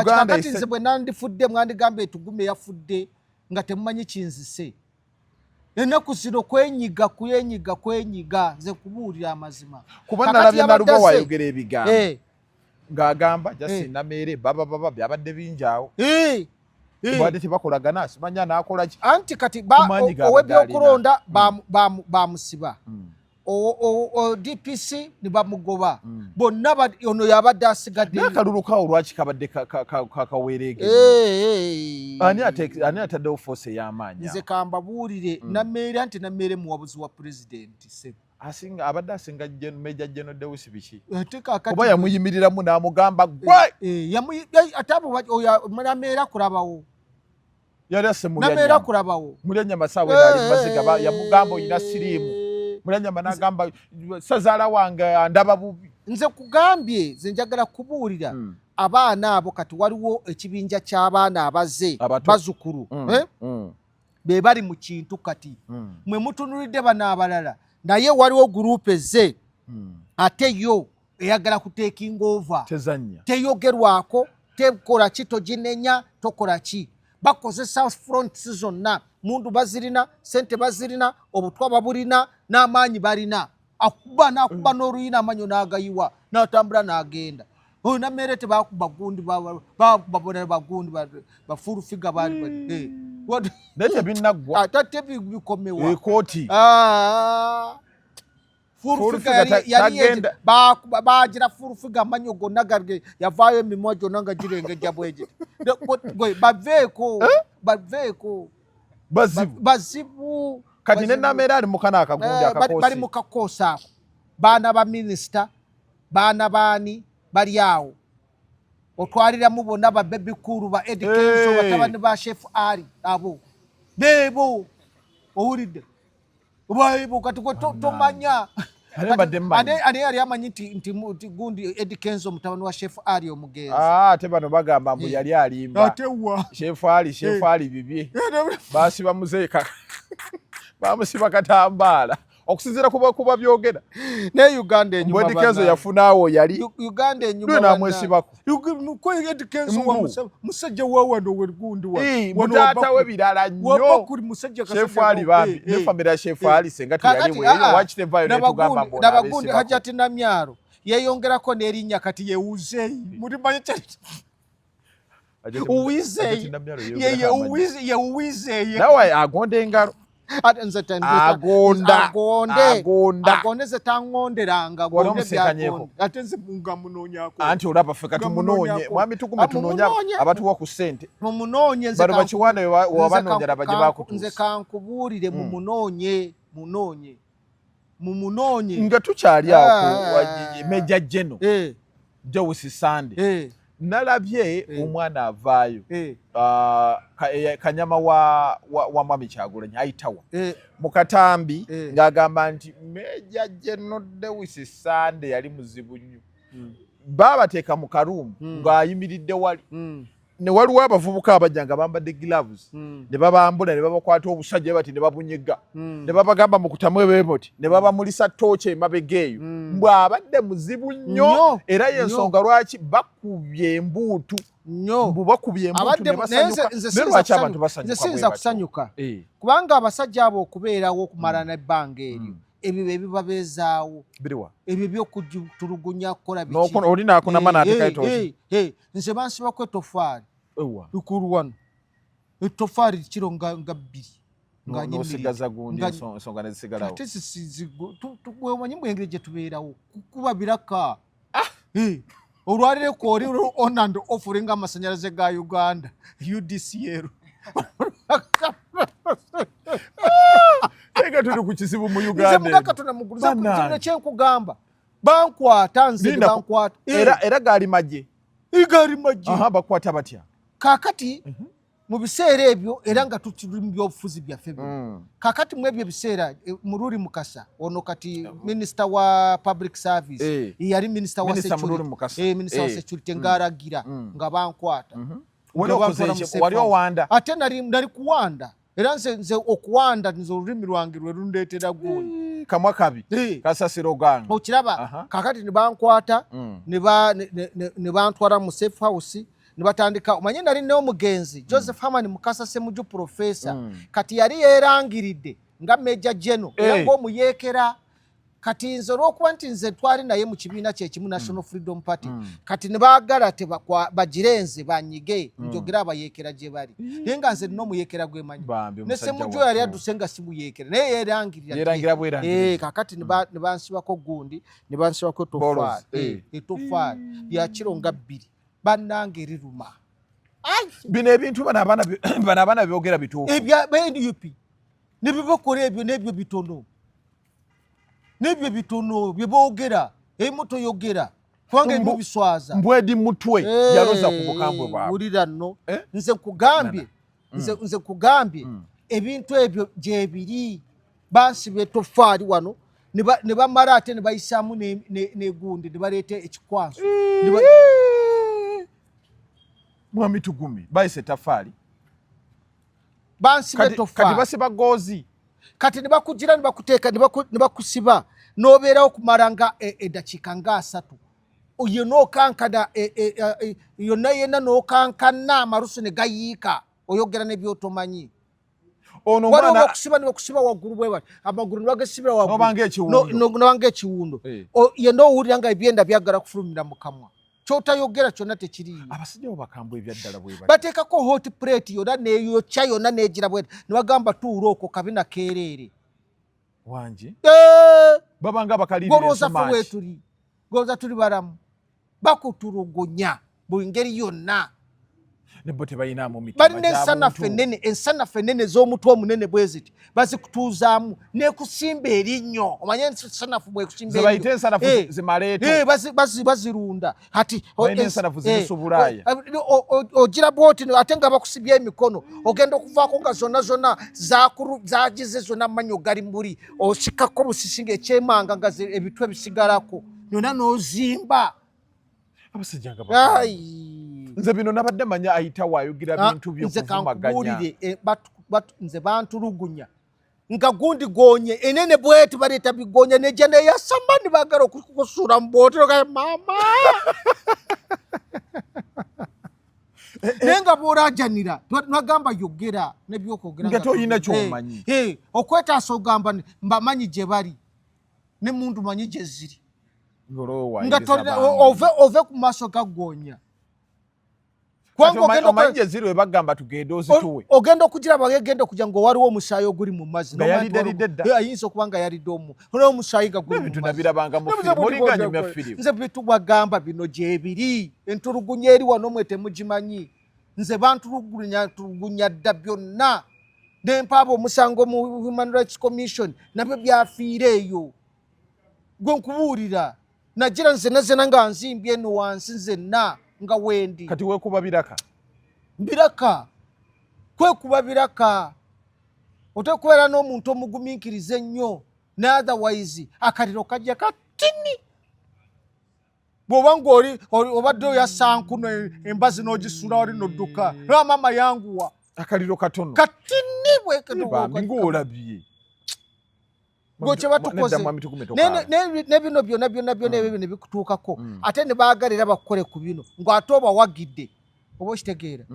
kakati nze bwe nandifudde mwandigamba etugume yafudde nga temumanyi kinzise ennaku zino kwenyiga nze kubuulira amazima kuba nalabye Nalubowa wayogera ebigambo ng'agamba Nammeere baba byabadde bingi awo badde tebakolagana simanya n'akola ki anti kati ow'ebyokulonda bamusiba DPC ne bamugoba bonna ono yabadde asigadde n'akalulu kawo lwaki kabadde kakaweereege ani ataddewo force ey'amaanyi nze kambabuulire Nammeere anti Nammeere muwabuzi wa pulezidenti abadde asinga Major General Deus biki kuba yamuyimiriramu n'amugamba gwe ate abo Nammeere akulabawo yali asse Nammeere akulabawo Mulyanyama saawe ali maziga yamugamba oyina siriimu Mulyanyama n'agamba sazaala wange andaba bubi nze kugambye nze njagala kubuulira abaana abo kati waliwo ekibinja ky'abaana abaze bazukulu be bali mu kintu kati mwe mutunulidde bano abalala naye waliwo gurupe ze ate yo eyagala kuteekinga over teyogerwako tekola ki toginenya tokola ki bakozesa fronts zonna mundu bazirina sente bazirina obutwa babulina n'amaanyi balina akuba n'oluyina amanyo n'agayiwa n'atambula n'agenda oyo Nammeere tebakuba gundi babona bagundi bafulufiga bali naye tebinaggwa ate bikomewa ekooti fulufiga bagira fulufiga amanyo gonna yavaayo emimwa gyonna nga girengejja bwegiti baveeko bazibu kati ne Nammeere ali mukana akagundi akakoosi bali mukakoosi ako baana ba minisita baana baani bali awo otwaliramu bonna ba baby cool ba education batabani ba chef ali abo bebo owulidde baibo kati gwe tomanya ane yali amanyi nti gundi Edikenzo mutabani wa chef ali omugenzi ate bano bagamba mbu yali alimba chef ali bibye basi bamuzeeka bamusiba katambaala okusinziira kuba byogera ne Uganda enyuma Mbwedi Kenzo yafunaawo yali Uganda enyuma namwesibako Mbwedi Kenzo wa musajja wawano wegundi wa mutaata we birala nnyo shefu ali bambi ne famira shefu ali senga tuyali weyo wakitevayo ne tugamba mbona nabagundi hajati na myaro yeyongerako n'erinnya kati yewuze muri manye uwize yewuze nawe agonde engalo agonde ze tangonderanga ate nze munga munonyako anti olaba ffe katumunonye mwami tukume tunonya abatuwa ku ssente mumunonye bano bakiwana wabanonyera baje bakutuusa nze kankubuulire mumunonye nga tukyali awo Meja General Joyce Sande nalabye omwana avaayo kanyama wa mwami Kyagulanyi ayitawa mu katambi ng'agamba nti Meja General Joyce Sande yali muzibu nnyo baabateeka mu karuumu ng'ayimiridde wali ne waliwo abavubuka abajja nga bambadde gloves ne babambula ne babakwata obusajja bati ne babunyiga ne babagamba mu kutamu ebemoti ne babamulisa tooci emabega eyo bw'abadde muzibu nnyo era y'ensonga lwaki bakubye embuutu bakubye embuutu ne basanyuka lwaki abantu basanyuka kusanyuka kubanga abasajja abo okubeerawo okumala n'ebbanga eryo ebyo ebibabeezaawo ebyo byokutulugunya kukola biki oli nakunama n'atekaitozi nze bansibako etofaali ikulu wano etofaali kiro nga bbiri ng'osigaza gundi ensonga ne zisigalawo ate wemanyi mwengeri gye tubeerawo kukuba biraka olwaliro kooli on and off olinga amasanyalaze ga Uganda UDCL Ega tuli ku kizibu mu Uganda. Nze mugaka tunamuguliza ku kintu kyenkugamba. Bankwata nze bankwata. Era gaali majje. Gaali majje. Aha bakwata batya. Kakati mu biseera ebyo era nga tutuli mu byobufuzi byaffe bino. Kakati mu ebyo biseera Mururi Mukasa ono kati minister wa public service yali minister wa security. Minister wa security ngaragira nga bankwata. Wali owanda. Ate nali kuwanda. Era nze okuwanda nze olulimi lwange lwe lundeetera gundi. Kamwa kabi. Kasasiro gange. Okiraba kakati ne bankwata ne bantwala mu safe house ne batandika omanye nali ne omugenzi Joseph Hamani Mukasa Semuju professor kati yali yerangiridde nga Meja General era ng'omuyekera kati nze olw'okuba nti nze twali naye mu kibiina kyekimu National Freedom Party kati ne baagala bagirenze banyige njogera abayekera gye bali naye nga nze nina omuyekera gwemanyi ne Semuju yali adduse nga si muyekera naye yerangirira kakati ne bansibako gundi ne bansibako etofaali lya kiro nga bbiri bannange eriruma bino ebintu bano abaana byogera bituufu NUP ne bibakola ebyo n'ebyo bitono nebyo bitono byeboogera emoto yogera kubanga ebyo biswaza Mbwedi mutwe yaloza ku bukambwe bwabwe wulira nno nze nkugambye ebintu ebyo gye biri bansiba etofaali wano ne bamala ate ne bayisaamu negundi ne baleeta ekikwaso mwami tugumi bayise etafaali bansiba etofaali kati basiba goozi kati ne bakugira ne bakuteeka ne bakusiba n'obeerawo kumala nga eddakiika nga 3 oyo n'okankana yonna yenna n'okankana amalusu ne gayiika oyogera n'ebyotomanyi waliwo bakusiba ne bakusiba waggulu bwe bati amagulu ne bagasibira waggulu nobanga ekiwundo yenna owulira nga ebyenda byagala kufulumira mu kamwa kyotayogera kyonna tekiriyo abasajja bakambwe ebyaddala bwe bati bateekako hot plate yonna neyokya yonna negira bwe ne bagamba tuula okwo kabina keereere wanje babanga bakalirire goza tuli baramu bakutulugunya buli ngeri yonna nebo tebayinamu mitima balina ensanafu ennene z'omutwe omunene bwe ziti bazikutuuzaamu nekusimba erinnyo omanye ensanafu bwekusimba zebayite ensanafu zimaleeto bazirunda ati ensanafu zimusubulaaya ogira bwoti ate nga bakusibya emikono ogenda okuvaako nga zonna zagize zonna amanyi ogali mbuli osikako busisinga ekyemanga nga ebitwe bisigalako yonna n'ozimba abasajja nga nze bino nabadde manya ayita waayogira bintu byokuvumaganya nze bantulugunya nga gundi gonye enene bwetu baleta bigonya nejene yasambani bagala okukusura mbotero kaya mama nenga borajanira twagamba yogera nebyokogera ngato yina chomanyi okweta sogamba mbamanyi je bali ne mundu manyi je ziri ngato ove ku maso gagonya kwango ogendo manje zirwe bagamba tugende ozituwe ogendo kugira bagenda kujja ngo waliwo omusayo guri mu mazi no ayinso kubanga yali domu no omusayi gaguri mu tunabira banga mu film oliganye mu film nze bitu bagamba bino je biri entulugunya eri wano mwete mujimanyi nze bantulugunya dda byonna nempabo omusango mu Human Rights Commission nabyo byafiireyo gwe nkubuulira nagira nze nazena nga nzimbye no wansi nzenna nga wendi kati we kuba biraka kwe kuba biraka otekwera no muntu omuguminkirize ennyo ne otherwise akaliro kajja katini bwoba ng'oli obadde oyasankuno embazi n'ogisula oli nodduka lwa mama yanguwa akaliro katono katini ng'olabye goche batukoze ne bino byonna ebyo ne bikutuukako ate ne baagalira bakole ku bino ngo ate obawagidde oba okitegeera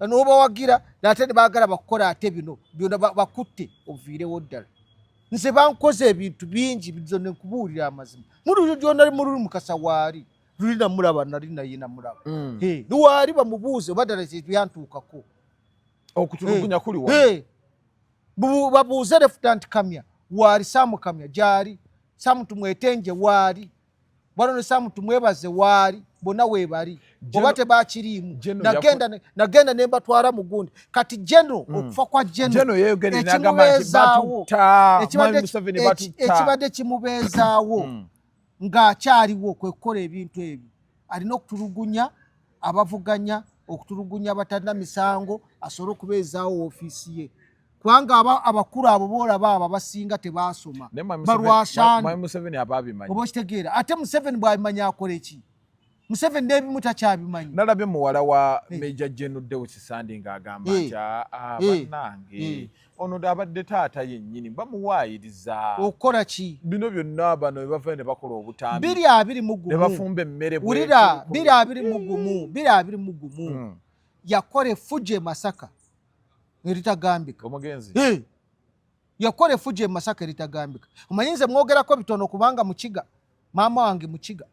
n'obawagira ate ne baagala bakola ate bino byonna bakutte oviirewo ddala nze bankoze ebintu bingi bizo ne nkubuulira amazima mulu gyonna limululi mukasa waali luli namulaba nali naye namulaba luwaali bamubuuze oba ddala byantuukako okutulugunya kuli wa babuuze Lieutenant Kamya wali samukamya jari samutumwetenje wali bwana samutumwebaze wali bona webali obate bakirimu nagenda nemba twara mugundi kati general okufa kwa general yeyogere nagamba nti batuta ekibadde kimubeezaawo nga kyaliwo kwekola ebintu ebyo alina okutulugunya abavuganya okutulugunya abatalina misango asobole okubeezaawo ofiisi ye kwanga abakuru abo bola baba basinga tebasoma barwashana Museveni ababimanyi obo kitegeera ate Museveni bwabimanya akole ki Museveni nebimu takyabimanyi nalabye muwala wa Major General Dewis Sandi ng'agamba nti bannange ono abadde taata yennyini bamuwaayiriza okukola ki bino byonna bano bebava ne bakola obutambi 220 ne bafumba emmere wulira 220 yakola effujjo e Masaka eritagambika omugenzi yakole fuje Masaka eritagambika omanyinze mwogerako bitono kubanga mukiga mama wange mukiga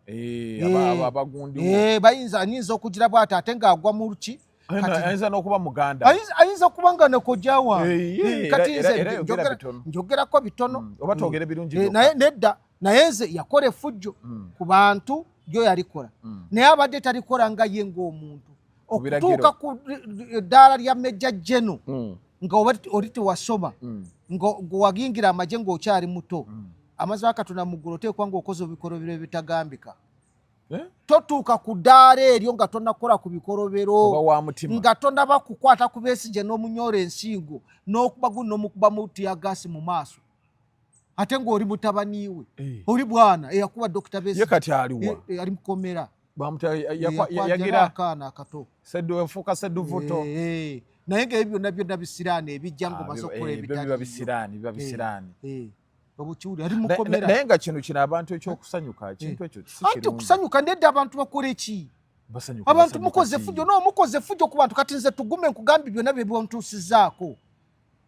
abagundi bayinza anyinza okugira bwata ate nga agwa mu luki ayinza n'okuba muganda ayinza kubanga ne kojawa kati njogerako bitono oba twogere birungi nedda naye nze yakole fujjo ku bantu byo yalikola naye abadde talikola nga ye ng'omuntu okutuuka ku ddaala lya Major General nga oli tewasoma ng'owagingira amagye ng'okyali muto amaze akatona mu ggulu oteekwa ng'okoze ebikolobero ebitagambika totuuka ku ddaala eryo nga tonakola ku bikolobero nga tonaba kukwata ku Besigye n'omunyoola ensingo n'omukuba mu tiyagasi mu maaso ate ng'oli mutabaniiwe oli bwana eyakuba Dr. Besigye kati aliwa ali mukomera yagira akaana akato fuka sedduvuto naye ng'ebyo byonna bisiraani ebijja ng'omaze okukola ebitali obukiwuli ali mukomera naye nga kino abantu ekyokusanyuka kintu ekyo anti okusanyuka nedda abantu bakole ki abantu mukoze fujjo mukoze fujjo ku bantu kati nze tugume nkugambi byonna bye bontuusizaako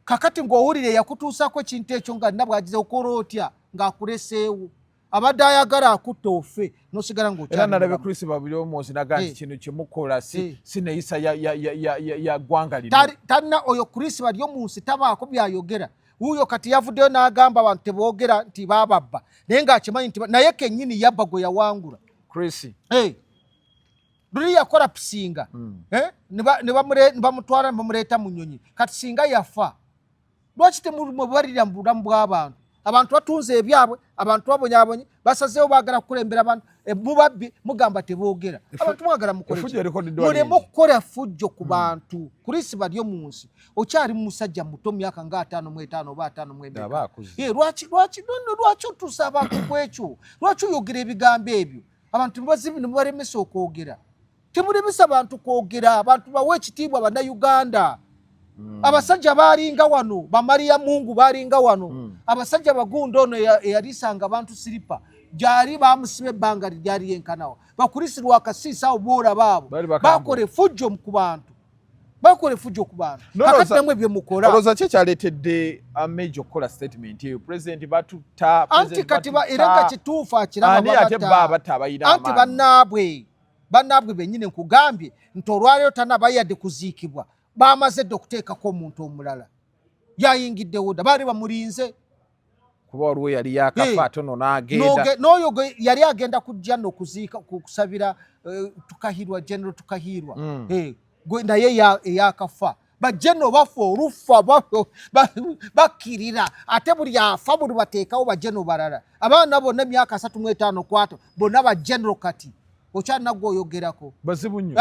kakati ng'owulire yakutuusaako ekintu ekyo nga nna bwagize okola otya ng'akuleseewo abadde ayagala akutta ofe nosigala era nalabe Chris babiri omuzi naga nti kino kyemukola si neeyisa ya ggwanga lino talina oyo Chris bali omunsi tabaako byayogera wuuyo kati yavuddeyo n'agamba abantu teboogera nti bababba naye ng'akimanyi nti naye kennyini yabba gwe yawangula Chris luli yakola pisinga ne bamutwala ne bamuleeta mu nnyonyi kati singa yafa lwaki temubalirira mu bulamu bw'abantu abantu batunze ebyabwe abantu babonyaabonye basazeewo baagala kukulembera abantu mubabbi mugamba teboogera abantu mwagala muleme okukola fujjo ku bantu Chris bali omunsi okyali musajja muto myaka nga 55 oba 52 lwaki otuusa abantu ku ekyo lwaki oyogera ebigambo ebyo abantu nebalemesa okwogera temulemesa abantu kwogera abantu bawe ekitiibwa bannayuganda abasajja balinga wano bamaliya mungu balinga wano abasajja bagundo ono yalisanga abantu silipa jali bamusibe banga lyali yenkanawo bakulisirwa akasiisa obora babo bakole fujjo ku bantu kakati namwe bye mukola oloza kye kyaletedde Amejo kola statement eyo president batuta anti kati ba eranga kituufu akiraba anti bannaabwe bennyine nkugambye nti olwaliro tanabayadde kuziikibwa bamaze dde okuteekako omuntu omulala yayingiddewo dda baali bamulinze kuba waliwo yali yakafa atono n'agenda n'oyo yali agenda kujja n'okuziika kusabira tukahirwa general tukahirwa naye eyakafa bajeno bafa olufa bakirira ate buli afa buli bateekawo bajeno balala abaana bonna emyaka 35 kwato bonna bajeno kati okyanaggwe oyogerako bazibu nnyo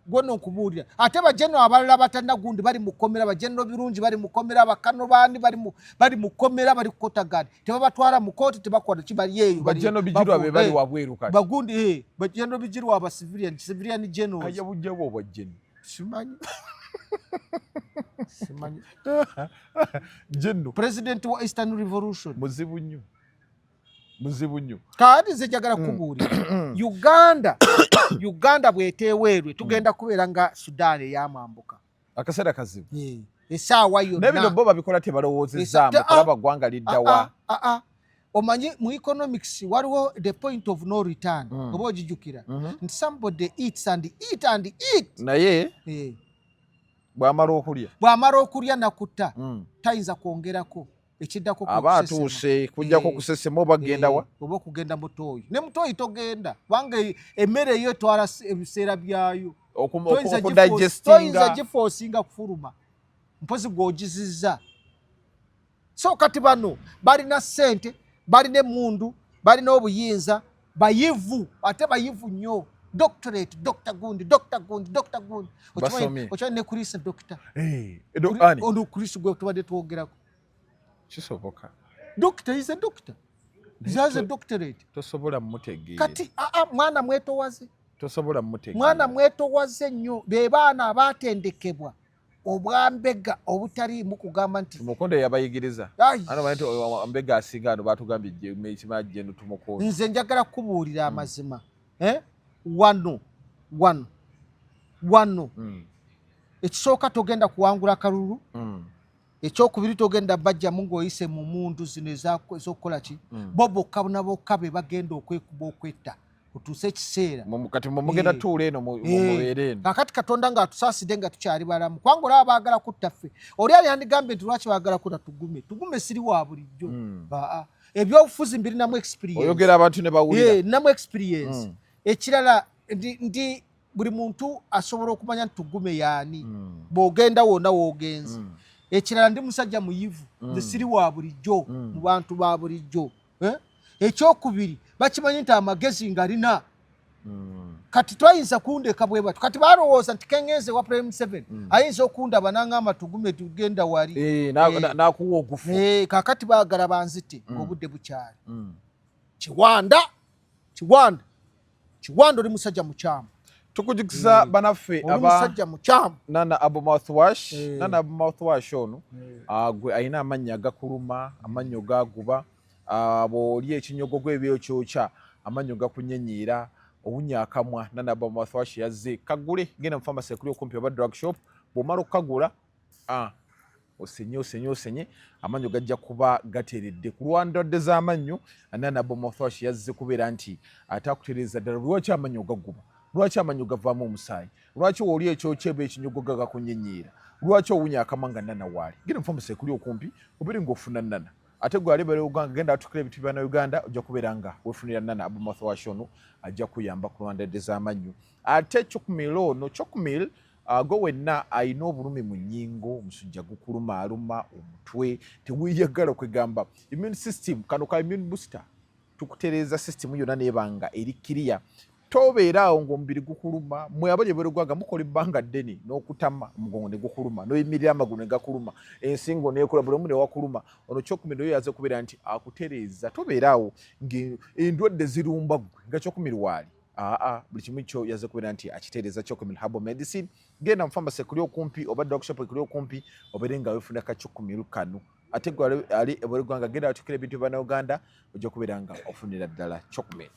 gwonna okubuulira ate bajeno abalala batanagundi bali mukomera bajeno birungi bali mukomera bakano bandi bali mukomera bali kukotagadi tebabatwala mu kooti tebakola kibali eyo bajeno bijirwa be bali wabweru kati bagundi bajeno bijirwa aba civilian generals aya bujjawo obwajeno simanyi jeno president wa Eastern Revolution muzibu nnyo kati nze njagala kubuulira Uganda bweteewerwe tugenda kubeera nga Sudan eyamwambuka akaseera kazibu esaawa yonna nebino bo babikola tebalowoozezaamu kulaba ggwanga liddawa omanyi mu economics waliwo the point of no return oba ogijjukira nti somebody eats and eat naye bw'amala okulya nakutta tayinza kwongerako ekiddako aba atuuse kujjako kusesema oba genda wa oba okugenda mutooyi ne mutooyi togenda kubanga emmere eyo etwala ebiseera byayo toyinza gifoosinga kufuluma mpozi gw'ogizizza so kati bano balina ssente balina emmundu balina obuyinza bayivu ate bayivu nnyo doctorate doctor gundi okimanyi ne kulisa doctor ono kulisa gwe tubadde twogerako kisoboka doctor is a doctor has a doctorate tosobola mutegeera kati mwana mwetowaze tosobola mutegeera mwana mwetowaze nnyo be baana abatendekebwa obwambega obutali mu kugamba nti mukonde yabayigiriza ano bantu ambega asinga ano batugambye je kimajje no tumukoze nze njagala kubuulira amazima wano ekisooka togenda kuwangula kalulu ekyokubiri togenda bajja mungu oyise mu mundu zino ez'okukola ki bo bokka nabokka be bagenda okwekuba okwetta otuuse ekiseera kati mugenda tuula eno mubeere eno kakati katonda ng'atusaasidde nga tukyali balamu kubanga olaba baagala kutta ffe oli ali yandigambye nti lwaki baagala kutta tugume siri wa bulijjo ebyobufuzi mbirinamu experience oyogera abantu ne bawulira namu experience ekirala ndi buli muntu asobola okumanya nti tugume yaani bw'ogenda wonna w'ogenze ekirala ndi musajja muyivu nze siri wa bulijjo mu bantu ba bulijjo ekyokubiri bakimanyi nti amagezi ngalina kati twayinza kundeka bwe batu kati balowooza nti kengenze wa prime 7 ayinza okundaba n'angamba tugume tugenda wali n'akuwa ogufu kakati baagala banzite ng'obudde bukyali kiwanda oli musajja mukyamu tukujikisa banaffe musajja mukyamu nana abu mouthwash ono gwe ayina amannya agakuluma amannyo gaguba bw'oli ekinyogo gw'ebyokyokya amannyo gakunyenyiira obunyakamwa nana abu mouthwash yazze kagule genda mu pharmacy ekuli okumpi oba drug shop bw'omala okukagula osenye amannyo gajja kuba gateredde ku lwandwadde z'amannyo nana abu mouthwash yazze kubeera nti ate akutereeza ddala lwaki amannyo gaguba lwaki amannyo gavaamu omusaayi lwaki wooli ekyokya eba ekinyogo gakunyenyiira lwaki owunya akamwa nga nana waali genda mu pharmacy ekuli okumpi obeere ng'ofuna nana ate gwe alebera Uganda genda atukira ebintu bya Uganda ojja kubeera nga wefunira nana abu mouthwash ono ajja kuyamba ku lwandadde z'amannyo ate chokumil ono chokumil gwe wenna ayina obulumi mu nnyingo omusujja gukulumaaluma omutwe teweeyagala kwegamba immune system kano ka immune booster tukutereeza system yonna neebanga eri kiriya tobeera awo ng'omubiri gukuluma mwe abali ebweru mukola ebbanga ddene n'okutama omugongo ne gukuluma n'oyimirira amagulu ne gakuluma ensingo neekola buli omu ne wakuluma ono kyokumiro yo yaze kubeera nti akutereeza tobeera awo ng'endwadde zirumba ggwe nga kyokumiro waali buli kimu kyo yaze kubera nti akiteereza Chocomil Herbal Medicine genda mu pharmacy kuli okumpi oba drug shop kuli okumpi obere nga wefuna ka Chocomil kanu ate gwe ali ebwerwanga genda atukira ebintu bana Uganda ojja kubeera nga ofunira ddala Chocomil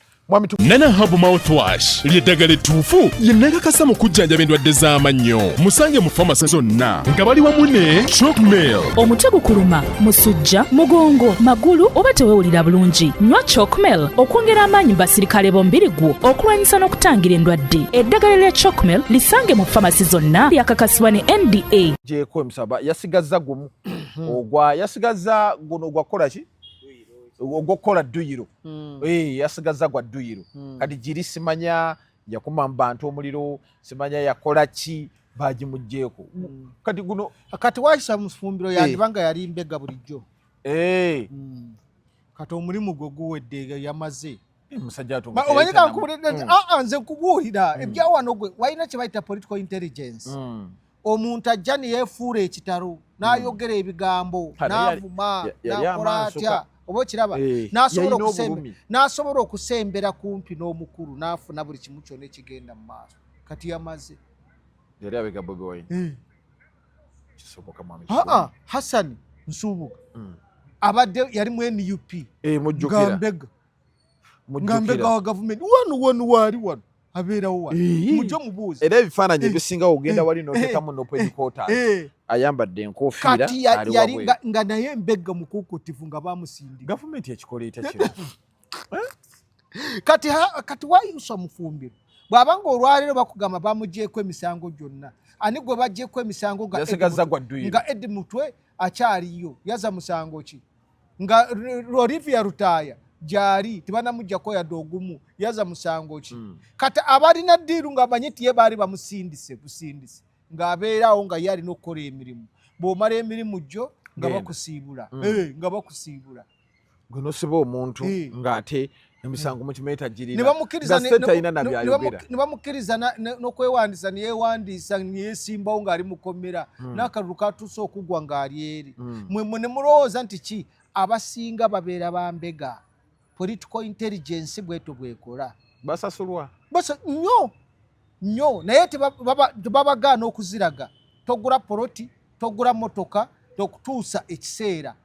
Nana Herbal Mouthwash ly'eddagala ettuufu ye nnakakasa mu kujjanjaba endwadde z'amannyo musange mu pharmacy zonna nga bali wamu ne Chocomil. Omutwe gukuluma, musujja, mugongo, magulu oba teweewulira bulungi nywa Chocomil okwongera amaanyi mu basirikale b'omubiri gwo okulwanyisa n'okutangira endwadde. Eddagala lya Chocomil lisange mu pharmacy zonna lyakakasibwa ne NDA. Jeko emisaba yasigazza gumu ogwa yasigazza guno gwakola ki ogokola duyiro yasigaza gwa duyiro kati jiri simanya yakuma mbantu omuliro simanya yakola ki bagimujjeko kati guno kati waisa mufumbiro yandibanga yali mbega bulijjo kati omulimu gwo guwedde yamaze musajja ato omanyika nkubulidde nze nkubuulira ebyawano gwe walina kye bayita political intelligence omuntu ajja ne yeefuula ekitalo n'ayogera ebigambo n'avuma n'akola atya oba kiraba n'asobola okusembera kumpi n'omukulu n'afuna buli kimu kyonna ekigenda mu maaso kati yamaze yali abega Bobi Wine kisoboka mwami Hassan Nsubuga abadde yali mu NUP ngambega wa gavumenti wano wali wano abeerawo wano mujjo mubuuzi era ebifaananyi ebisinga ogenda wali n'oteekamu n'opedikota ayambadde enkofiira kati yali nga naye mbega mukukutifu nga bamusindika gavumenti ekikola etakiro kati wayusa mufumbiro bw'abanga olwaleero bakugamba bamugyeko emisango gyonna ani gwe baggyeko emisango nga Edi Mutwe akyaliyo yaza musango ki nga Olivia Rutaya jari tibanamujjako yadde ogumu yaza musango ki kati abalina ddiiru nga amanyi tiye baali bamusindise busindise ng'abeerawo nga ye alina okukola emirimu bw'omala emirimu gyo nga bakusiibula nga bakusiibula gonosiba omuntu ng'ate emisango mu kimeeta girina ne bamukkiriza n'okwewandiisa neyeewandiisa neyeesimbawo ng'ali mukomera n'akalulu katuuse okugwa ng'ali eri mwe ne mulowooza nti ki abasinga babeera bambega political intelligence bweto bwekola basasulwa nnyo naye tebabagaana okuziraga togula poloti togula motoka okutuusa ekiseera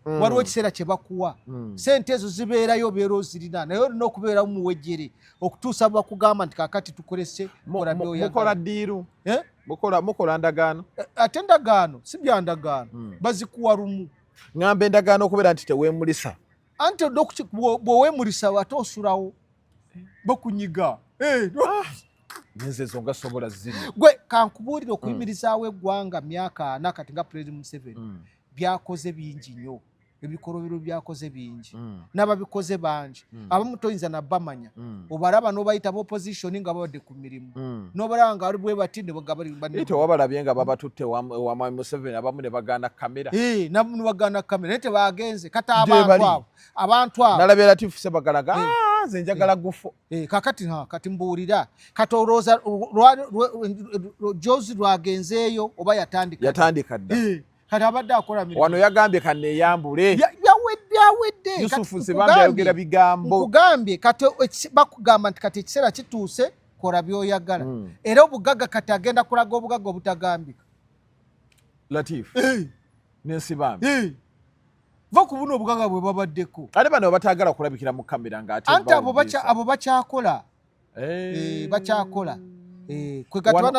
waliwo ekiseera kye bakuwa sente ezo zibeerayo obeera ozirina naye olina okubeera muwejjere okutuusa bakugamba nti kakati tukolese mukola ddiiru mukola ndagaano ate ndagaano si bya ndagaano bazikuwa lumu ngamba endagaano okubeera nti teweemulisa anti bw'oweemulisa ate osulawo bakunyiga nenzezo nga sobola ziri gwe kankubuulira okuyimirizaawo eggwanga myaka 4 kati nga President Museveni byakoze bingi nnyo ebikolobero byakoze bingi n'ababikoze bangi abamu toyinza nabbamanya obalaba n'obayita opposition nga babadde ku mirimu n'obalaba nga bwe bati ite wabalabye nga babatutte wa mwami Museveni abamu ne bagaana kamera ne bagaana kamera naye tebaagenze kati abantu abo nalabye Latifu Sebagalaga nze njagala gufo kati mbuulira kati olowooza Jozi lwagenzeeyo oba yatandika dda kati abadde akola mirimu wano yagambye kanneeyambule yawedde Yusufu Sibanda yayogera bigambo nkugambye kati bakugamba nti kati ekiseera kituuse kola by'oyagala era obugagga kati agenda kulaga obugagga obutagambika Latifu n'ensibambi va ku buno obugagga bwe babaddeko ate bano bataagala kulabikira mu kamera ng'ate anti abo bakyakola bakyakola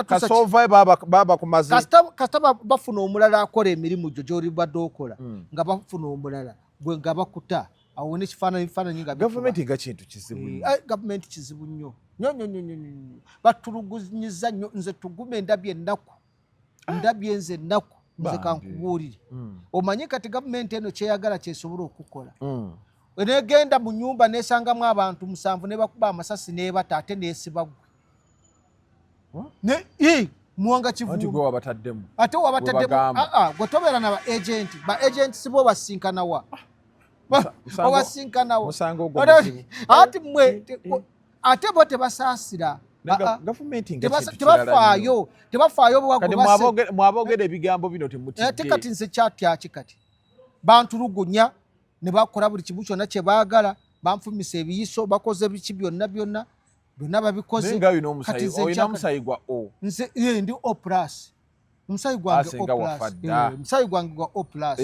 kasita bafuna omulala akola emirimu gyo gy'oli badde okola nga bafuna omulala gwe nga bakuta awo n'ekifaananyi nga gavumenti nga kintu kizibu gavumenti kizibu nnyo batulugunyiza nnyo nze tugume endabye nze ennaku nze kankubuulire omanyi kati gavumenti eno kyeyagala kyesobola okukola negenda mu nnyumba nesangamu abantu 7 ne bakuba amasasi nebata ate neesibagwe muwanga kivumu ate wabataddemu gwe tobeera na ba agenti sibo basinkanawa obasinkanawa ati mmwe ate bo tebasaasira tebafaayo mwabogera ebigambo bino temutidde kati nze kyatyaki kati bantulugunya ne bakola buli kimu kyonna kye baagala banfumisa ebiyiso bakoze biki byonna byonna babikoze nga bino omusayi oyina omusayi gwa O nze ndi O plus omusayi gwange O plus omusayi gwange gwa O plus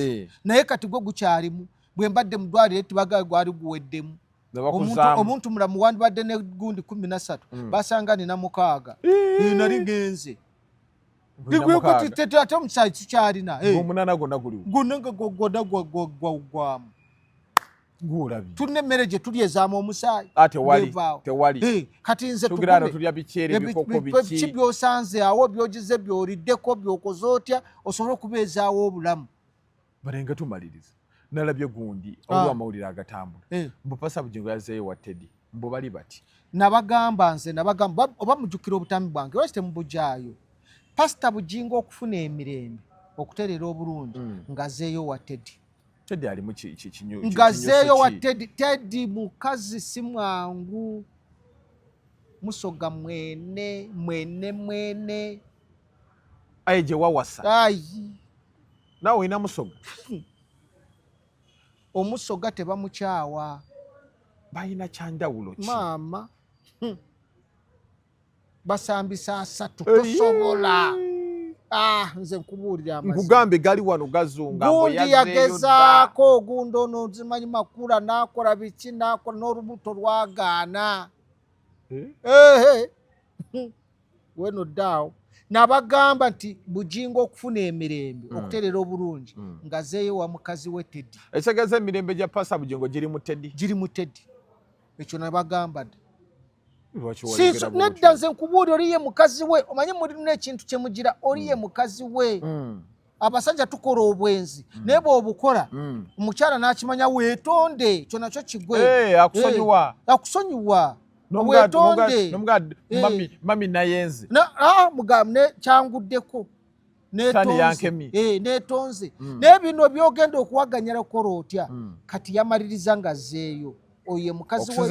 naye kati gwe gukyalimu bwe mbadde mu ddwaliro tibaga gwali guweddemu omuntu mulamu wandibadde ne gundi 13 basanga nina 6 nali ngenze ate omusayi tukyalina omunana gonna guliwo gonna gwamu tulina emmere gye tulya ezaamu omusaayi tewali kati nze tulya bikyere bikoko biki byosanze awo byogize byoliddeko byokoze otya osobole okubeezaawo obulamu balenga tumaliriza nalabye gundi olwa amawulire agatambula mbu Pasa Bujingo yazeeyo wa Teddy mbu bali bati nabagamba oba mujjukira obutambi bwange lwaki temubujaayo Pastor Bujingo okufuna emirembe okutereera obulungi ngazeeyo wa Teddy Teddy ali mu kinyo ngazeeyo wa Teddy mukazi si mwangu musoga mwene aye gye wawasa ayi nawe olina musoga omusoga tebamukyawa balina kyanjawulo ki maama basambisa 3 tosobola nze nkubuulira amazima nkugambe gali wano gazunga gundi yagezaako gundi ono zimanyi makula n'akola biki n'akola n'olubuto lwagaana weno ddaawo nabagamba nti Bujingo okufuna emirembe okutereera obulungi ngazeeyo wa mukazi we Teddy ekitegeeza emirembe gya Pasa Bujingo giri mu Teddy ekyo nabagamba dda nedda nze nkubuulira oliye mukazi we omanye mulina ekintu kyemugira oliye mukazi we abasajja tukola obwenzi naye bw'obukola omukyala n'akimanya weetonde ekyo nakyo kigwe akusonyiwa weetonde mami nayenze mugambe kyanguddeko neetonze naye bino byogenda okuwaganyala kukola otya kati yamaliriza ngazzeeyo oyo mukazi we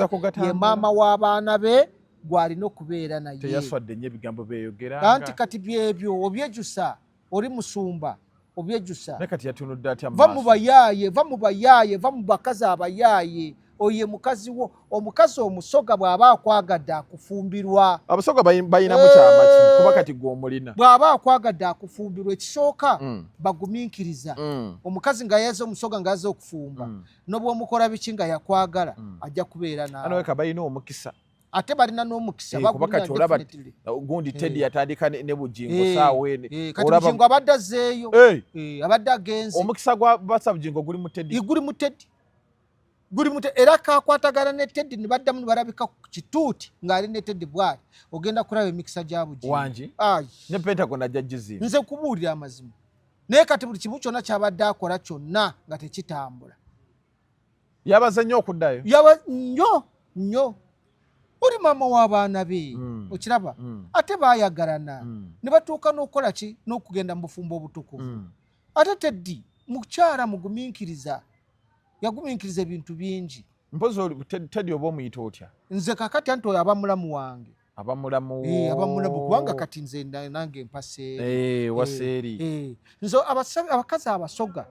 ye maama w'abaana be gwalina okubeera naye teyaswadde nnyo ebigambo beeyogera anti kati byebyo obyejusa oli musumba obyejusa kati yatunudde atya va mu bayaaye va mu bakazi abayaaye oye mukazi wo omukazi omusoga bw'aba akwagadde akufumbirwa abasoga bayinamu kyamaki kuba kati gw'omulina bw'aba akwagadde akufumbirwa ekisooka bagumiikiriza omukazi nga yaze omusoga nga yaze okufumba n'obwomukola biki nga yakwagala ajja kubeera nawe balina omukisa ate balina n'omukisa kuba kati olaba gundi Teddy yatandika ne Bujingo saawa ene kati Bujingo abadde azzeeyo abadde agenze omukisa gwa Pasa Bujingo guli mu Teddy era kakwatagana ne Teddy ne baddamu ne balabika ku kituuti ng'ali ne Teddy bwali ogenda kulaba emikisa gya Bujingo wangi ne Pentagon ajja gizimba nze kubuulira amazima naye kati buli kimu kyonna kyabadde akola kyonna nga tekitambula yabaza nnyo okuddayo nnyo oli maama w'abaana be okiraba ate baayagalana ne batuuka n'okukola ki n'okugenda mu bufumbo obutukuvu ate Teddy mukyala mugumiikiriza yagumiikiriza ebintu bingi mpozi Teddy oba omuyita otya nze kakati anti oyo abamulamu wange abamulamu kubanga kati nze nange mpaseeri waseeri nze abakazi abasoga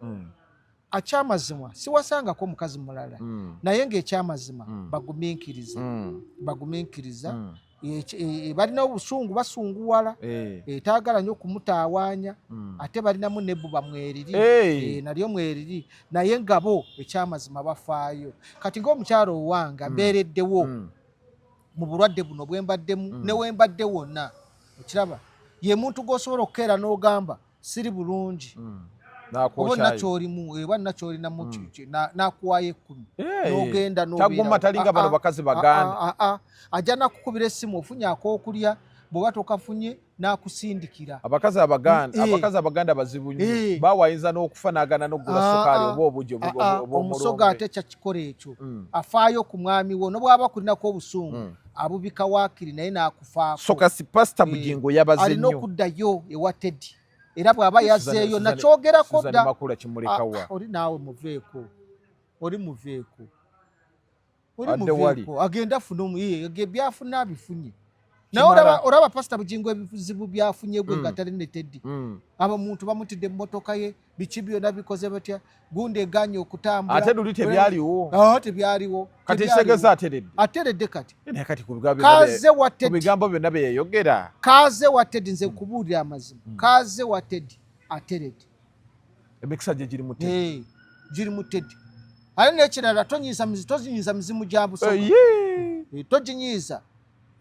akyamazima siwasangako omukazi mulala naye ng'ekyamazima bagumiikiriza balina obusungu basunguwala taagala nnyo okumutaawaanya ate balinamu nebbu bamweriri nalyo mweriri naye nga bo ekyamazima bafaayo kati ng'omukyalo owange mbeereddewo mu bulwadde buno bwe mbaddemu ne we mbadde wonna okiraba ye muntu gw'osobola okukeera n'ogamba siri bulungi oba nakyolimu eba nakyolinamu nakuwaayo 10 n'ogenda taguma talinga bano bakazi baganda ajja nakukubira essimu ofunye ak'okulya bw'oba tokafunye n'akusindikira abakazi abaganda bazibu nnyo baawayinza n'okufanagana n'okugula sukaali oba obugi omusoga ate kyakikola ekyo afaayo ku mwami wo n'obwaba kulinako obusungu abubika waakiri naye n'akufaako so kasi Pasta Bujingo yabaze nnyo alina okuddayo ewa Teddy era bw'aba yazzeeyo nakyogerako dda oli naawe muveeko agenda afuna byafuna abifunye naye olaba Pastor Bujingo ebizibu byafunye gwe nga talina Teddy muntu bamutidde emmotoka ye biki byonna bikoze batya gundi eganye okutambula ate luli tebyaliwo tebyaliwo kati segeza ateredde kati ku bigambo byonna bye yayogera kaze wa Teddy nze kubuulira amazima kaze wa Teddy ateredde emikisa gye giri mu Teddy ate n'ekirala tozinyiza mizimu gya busoga toginyiza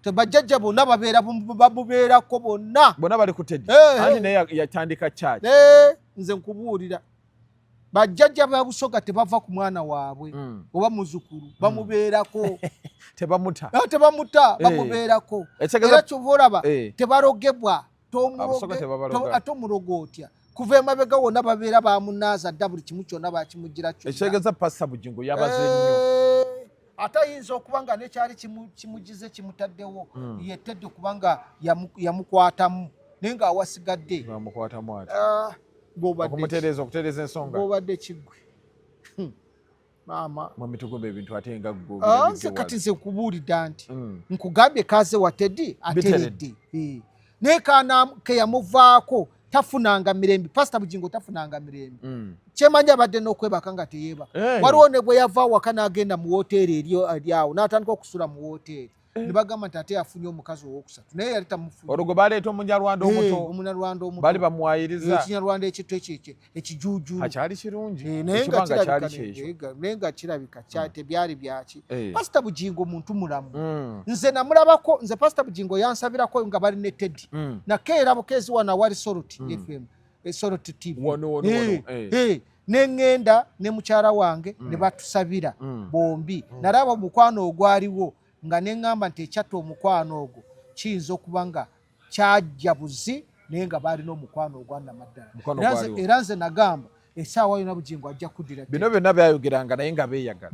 tebajjajja bonna bamubeerako bonna bali ku Teddy anti naye yatandika kyaki nze nkubuulira bajjajja ba busoga tebava ku mwana waabwe oba muzukulu bamubeerako tebamuta bamubeerako era kyova olaba tebarogebwa ate omulogo otya kuva emabega wonna babeera bamunaaza dda buli kimu kyonna bakimugira ekitegeeza Pastor Bujingo yabaze nnyo ate ayinza okuba nga nekyali kimugize kimutaddewo ye Teddy kubanga yamukwatamu naye ng'awasigadde okutereeza ensonga ng'obadde kiggwe maama mu mitugumba ebintu ate nga nze kati nze nkubuulidde nti nkugambye kaze wa Teddy ateredde naye ke yamuvaako tafunanga mirembe Pastor Bujingo tafunanga mirembe kyemanyi abadde n'okwebaka nga teyeebaka waliwo ne bwe yava waka n'agenda mu woteeri eryawo n'atandika okusula mu woteeri ne bagamba nti ate yafunye omukazi owokusatu naye yali tamufunye olwo gwe baleeta omunyarwanda omunyarwanda omuto baali bamuwayiriza ekinyarwanda ekito ekijuujulu akyali kirungi naye nga kirabika tebyali byaki Pastor Bujingo muntu mulamu nze namulabako nze Pastor Bujingo yansabirako nga bali ne Teddy nakeera bukeezi wana wali Soroti FM Soroti TV neŋŋenda ne mukyala wange ne batusabira bombi nalaba omukwano ogwaliwo nga neŋŋamba nti ekyatta omukwano ogwo kiyinza okuba nga kyajja buzi naye nga baalina omukwano ogwannamaddala era nze nagamba essaawa yona Bujingo ajja kuddira bino byonna byayogeranga naye nga beeyagala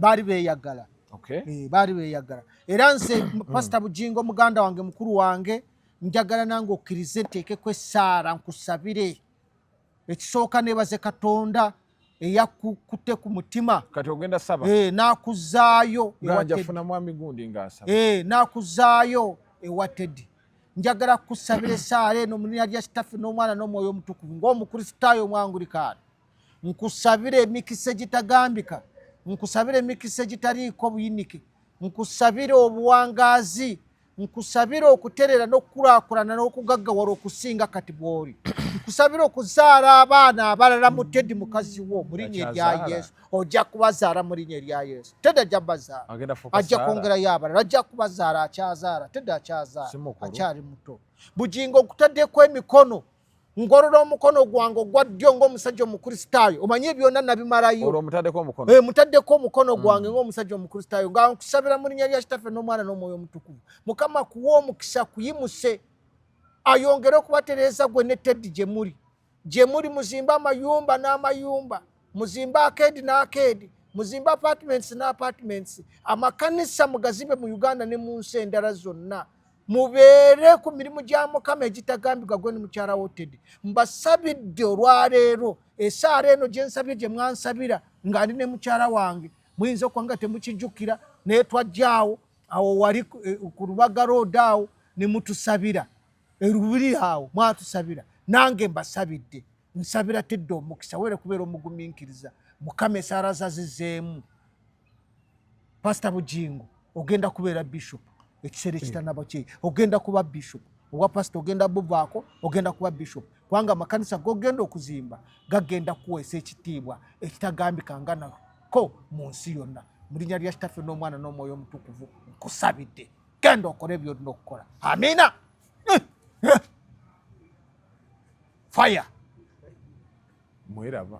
baali beeyagala era nze Pastor Bujingo muganda wange mukulu wange njagala nange okkirize nteekeko essaala nkusabire ekisooka neebaze Katonda eyakutte ku mutima kati ogenda saba n'akuzaayo ng'anjafuna mwami gundi ng'asaba n'akuzaayo ewa Teddy njagala kusabira essaala eno mu linnya lya Kitaffe n'Omwana n'Omwoyo Omutukuvu ng'Omukristaayo omwangulikaani nkusabira emikisa egitagambika nkusabira emikisa egitaliiko buyinike nkusabira obuwangaazi nkusabira okuterera n'okukulaakulana n'okugaggawala okusinga kati bw'oli nkusabira okuzaala abaana abalala mu Teddy mukazi wo mu linnya erya Yesu ojja kubazaala mu linnya erya Yesu Teddy ajja bazaala ajja kwongerayo abalala ajja kubazaala akyazaala Teddy akyazaala akyali muto Bujingo nkutaddeko emikono ngolola omukono gwange ogwa ddyo ng'omusajja omukristaayo omanye byonna nabimalayo mutaddeko omukono gwange ng'omusajja omukristaayo nga nkusabira mu linnya lya Kitaffe n'Omwana n'Omwoyo Omutukuvu Mukama kuwa omukisa kuyimuse ayongere okubatereeza gwe ne Teddy gye muli muzimba amayumba n'amayumba muzimba akeedi n'akeedi muzimba apartments n'apartments amakanisa mugazimbe mu Uganda ne mu nsi endala zonna mubeere ku mirimu gya Mukama egitagambika gwe ne mukyala wo Teddy mbasabidde olwaleero essaala eno gye nsabye gye mwansabira nga ndi ne mukyala wange muyinza okuba nga temukijjukira naye twajjaawo awo wali ku Lubaga Road awo ne mutusabira erubiri awo mwatusabira nange mbasabidde nsabira Teddy omukisa were kubeera omugumiikiriza Mukama essaala zazizeemu Pastor Bujingo ogenda kubeera bishop ekiseera ekitanaba kye ogenda kuba bishop owa pastor ogenda buvaako ogenda kuba bishop kubanga amakanisa gogenda okuzimba gagenda kuweesa ekitiibwa ekitagambika nga nako mu nsi yonna mu linnya lya Kitaffe n'Omwana n'Omwoyo Omutukuvu nkusabidde genda okole by'olina okukola amina fire mweraba